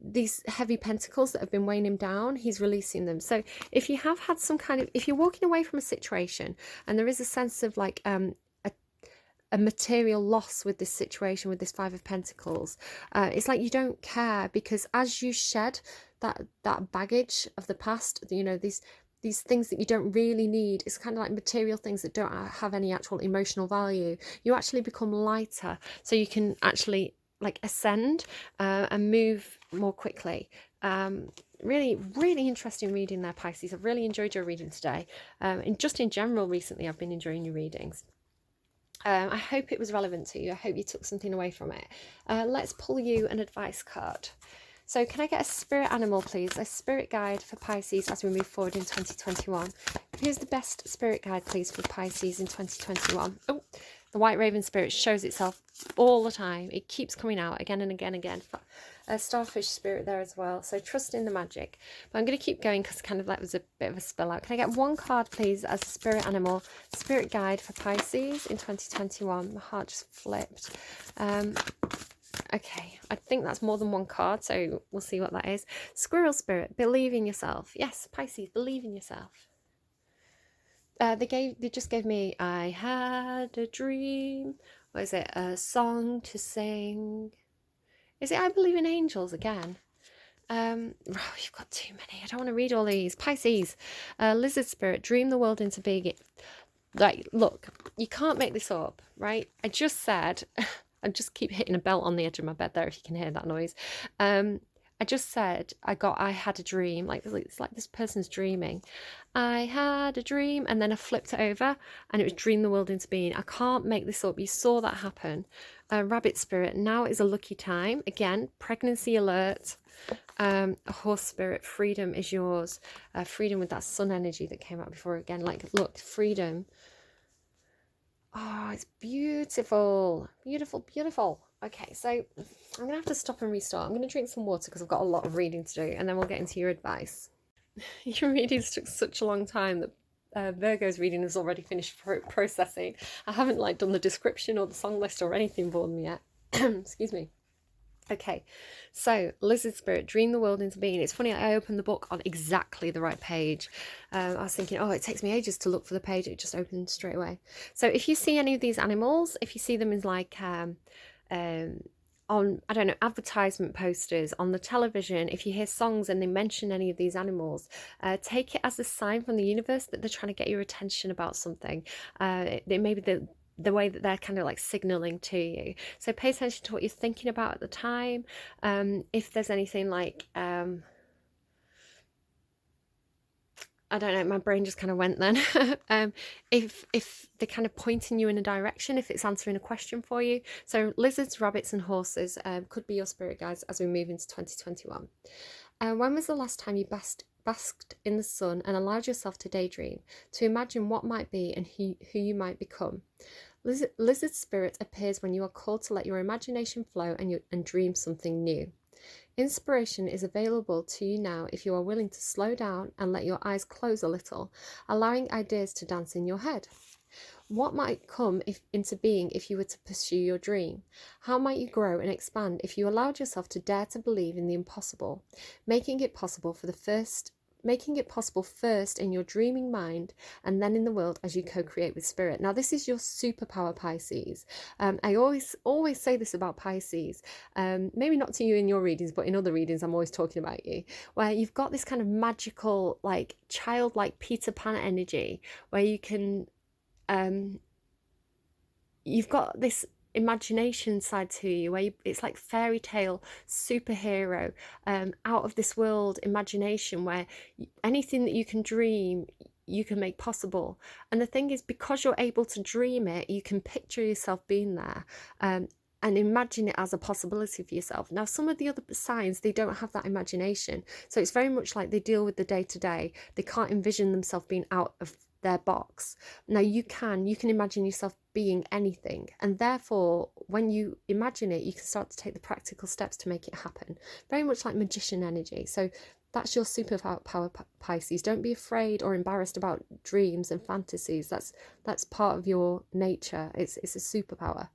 S1: these heavy pentacles that have been weighing him down, he's releasing them. So if you have had some kind of, if you're walking away from a situation and there is a sense of like a material loss with this situation, with this Five of Pentacles, it's like you don't care, because as you shed that baggage of the past, you know, these things that you don't really need, it's kind of like material things that don't have any actual emotional value, you actually become lighter, so you can actually like ascend and move more quickly. Really, really interesting reading there, Pisces. I've really enjoyed your reading today. And just in general, recently, I've been enjoying your readings. I hope it was relevant to you. I hope you took something away from it. Let's pull you an advice card. So can I get a spirit animal, please? A spirit guide for Pisces as we move forward in 2021. Who's the best spirit guide, please, for Pisces in 2021? Oh, the White Raven spirit shows itself all the time. It keeps coming out again and again and again. A starfish spirit there as well. So trust in the magic. But I'm going to keep going because kind of that was a bit of a spill out. Can I get one card, please, as a spirit animal, spirit guide for Pisces in 2021? My heart just flipped. Okay, I think that's more than one card, so we'll see what that is. Squirrel spirit, believe in yourself. Yes, Pisces, believe in yourself. They just gave me, I had a dream. What is it? A song to sing. Is it I believe in angels again? You've got too many. I don't want to read all these. Pisces, lizard spirit, dream the world into being. Like, look, you can't make this up, right? I just said, I just keep hitting a belt on the edge of my bed there, if you can hear that noise. I just said I had a dream, like it's like this person's dreaming. I had a dream, and then I flipped it over and it was dream the world into being. I can't make this up. You saw that happen. Rabbit spirit, now is a lucky time. Again, pregnancy alert. A horse spirit, freedom is yours. Freedom with that sun energy that came out before. Again, like, look, freedom. Oh, it's beautiful. Beautiful, beautiful. Okay, so I'm going to have to stop and restart. I'm going to drink some water because I've got a lot of reading to do, and then we'll get into your advice. Your readings took such a long time that Virgo's reading is already finished processing. I haven't like done the description or the song list or anything for them yet. Excuse me. Okay, so lizard spirit, dream the world into being. It's funny, I opened the book on exactly the right page. I was thinking, oh, it takes me ages to look for the page. It just opened straight away. So if you see any of these animals, if you see them as like on, I don't know, advertisement posters, on the television, if you hear songs and they mention any of these animals, take it as a sign from the universe that they're trying to get your attention about something. Maybe the way that they're kind of like signaling to you. So pay attention to what you're thinking about at the time. If there's anything like, I don't know, my brain just kind of went then. If they're kind of pointing you in a direction, if it's answering a question for you. So lizards, rabbits and horses could be your spirit guides as we move into 2021. When was the last time you basked in the sun and allowed yourself to daydream, to imagine what might be and who you might become? Lizard spirit appears when you are called to let your imagination flow and dream something new. Inspiration is available to you now if you are willing to slow down and let your eyes close a little, allowing ideas to dance in your head. What might come into being if you were to pursue your dream? How might you grow and expand if you allowed yourself to dare to believe in the impossible, making it possible first in your dreaming mind and then in the world as you co-create with spirit. Now, this is your superpower, Pisces. I always say this about Pisces, maybe not to you in your readings, but in other readings I'm always talking about you, where you've got this kind of magical, like childlike Peter Pan energy, where you can you've got this imagination side to you where it's like fairy tale superhero, out of this world imagination, where anything that you can dream you can make possible. And the thing is, because you're able to dream it, you can picture yourself being there, and imagine it as a possibility for yourself. Now, some of the other signs, they don't have that imagination, so it's very much like they deal with the day-to-day. They can't envision themselves being out of their box. Now you can imagine yourself being anything, and therefore when you imagine it, you can start to take the practical steps to make it happen, very much like magician energy. So that's your superpower, Pisces. Don't be afraid or embarrassed about dreams and fantasies. That's part of your nature. It's a superpower.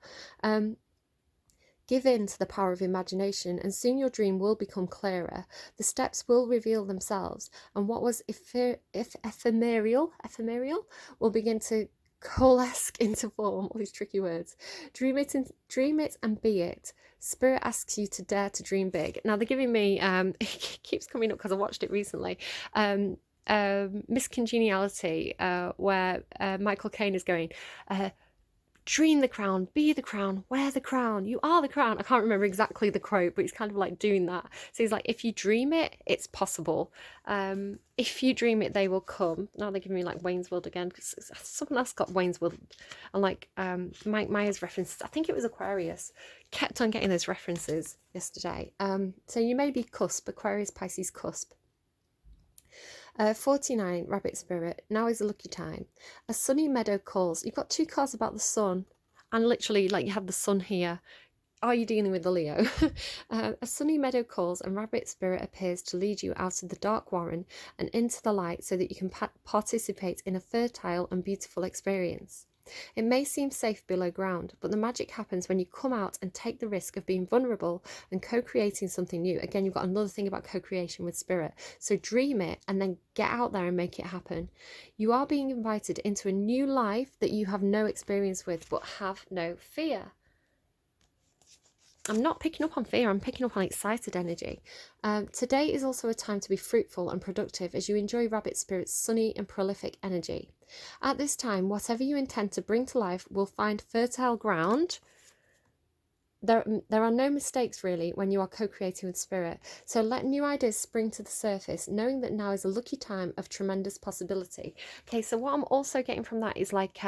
S1: Give in to the power of imagination, and soon your dream will become clearer. The steps will reveal themselves, and what was ephemeral will begin to coalesce into form. All these tricky words. Dream it and be it. Spirit asks you to dare to dream big. Now they're giving me it keeps coming up because I watched it recently. Miss Congeniality, where Michael Caine is going, dream the crown, be the crown, wear the crown, you are the crown. I can't remember exactly the quote, but he's kind of like doing that. So he's like, if you dream it, it's possible. If you dream it, they will come. Now they're giving me like Wayne's World again, because someone else got Wayne's World, and like Mike Myers references, I think it was Aquarius, kept on getting those references yesterday. So you may be cusp, Aquarius, Pisces, cusp. 49, Rabbit Spirit. Now is a lucky time. A sunny meadow calls. You've got 2 cards about the sun, and literally, like, you have the sun here. Are you dealing with the Leo? A sunny meadow calls, and Rabbit Spirit appears to lead you out of the dark warren and into the light so that you can participate in a fertile and beautiful experience. It may seem safe below ground, but the magic happens when you come out and take the risk of being vulnerable and co-creating something new. Again, you've got another thing about co-creation with spirit. So dream it and then get out there and make it happen. You are being invited into a new life that you have no experience with, but have no fear. I'm not picking up on fear, I'm picking up on excited energy. Today is also a time to be fruitful and productive as you enjoy Rabbit Spirit's sunny and prolific energy. At this time, whatever you intend to bring to life will find fertile ground. There are no mistakes really when you are co-creating with spirit. So let new ideas spring to the surface, knowing that now is a lucky time of tremendous possibility. Okay, so what I'm also getting from that is like,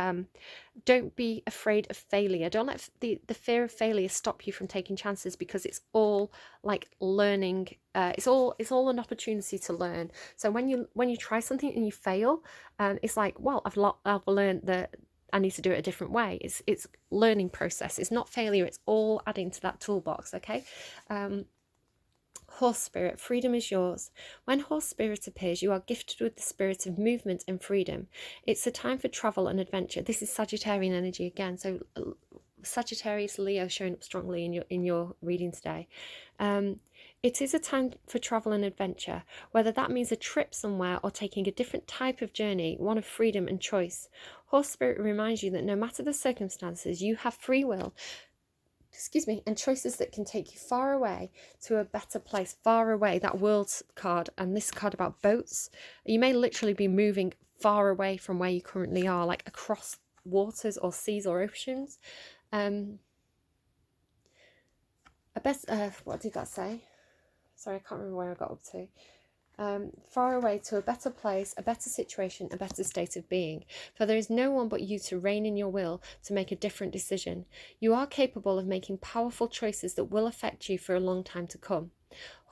S1: don't be afraid of failure. Don't let the fear of failure stop you from taking chances, because it's all like learning. It's all an opportunity to learn. So when you try something and you fail, it's like, well, I've learned that I need to do it a different way. It's learning process. It's not failure. It's all adding to that toolbox. Okay. Horse Spirit, freedom is yours. When Horse Spirit appears, you are gifted with the spirit of movement and freedom. It's a time for travel and adventure. This is Sagittarian energy again. So Sagittarius, Leo showing up strongly in your reading today. It is a time for travel and adventure, whether that means a trip somewhere or taking a different type of journey, one of freedom and choice. Horse Spirit reminds you that no matter the circumstances, you have free will, and choices that can take you far away to a better place, far away. That World card and this card about boats, you may literally be moving far away from where you currently are, like across waters or seas or oceans. What did that say? Sorry, I can't remember where I got up to. Far away to a better place, a better situation, a better state of being. For there is no one but you to rein in your will to make a different decision. You are capable of making powerful choices that will affect you for a long time to come.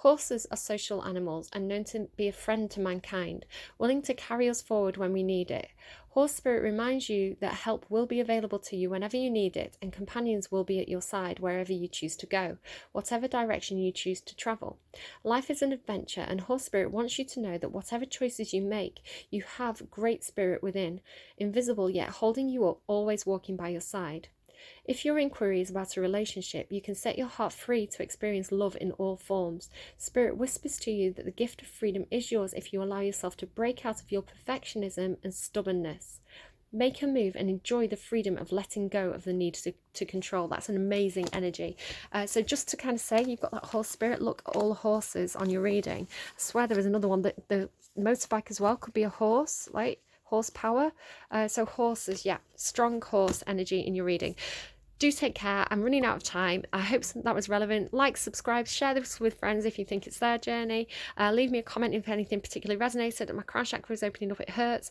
S1: Horses are social animals and known to be a friend to mankind, willing to carry us forward when we need it. Horse Spirit reminds you that help will be available to you whenever you need it, and companions will be at your side wherever you choose to go, whatever direction you choose to travel. Life is an adventure, and Horse Spirit wants you to know that whatever choices you make, you have great spirit within, invisible yet holding you up, always walking by your side. If your inquiry is about a relationship, you can set your heart free to experience love in all forms. Spirit whispers to you that the gift of freedom is yours if you allow yourself to break out of your perfectionism and stubbornness. Make a move and enjoy the freedom of letting go of the need to control. That's an amazing energy. So just to kind of say, you've got that Horse Spirit. Look at all the horses on your reading. I swear there is another one that the motorbike as well could be a horse, right? Horsepower. So horses, yeah, strong horse energy in your reading. Do take care. I'm running out of time. I hope that was relevant. Like, subscribe, share this with friends if you think it's their journey. Leave me a comment if anything particularly resonated. My crown chakra is opening up, it hurts.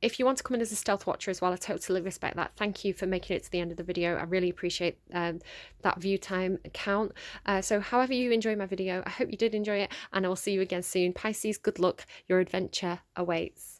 S1: If you want to come in as a stealth watcher as well, I totally respect that. Thank you for making it to the end of the video. I really appreciate that view time count. So however you enjoy my video, I hope you did enjoy it, and I will see you again soon. Pisces, good luck. Your adventure awaits.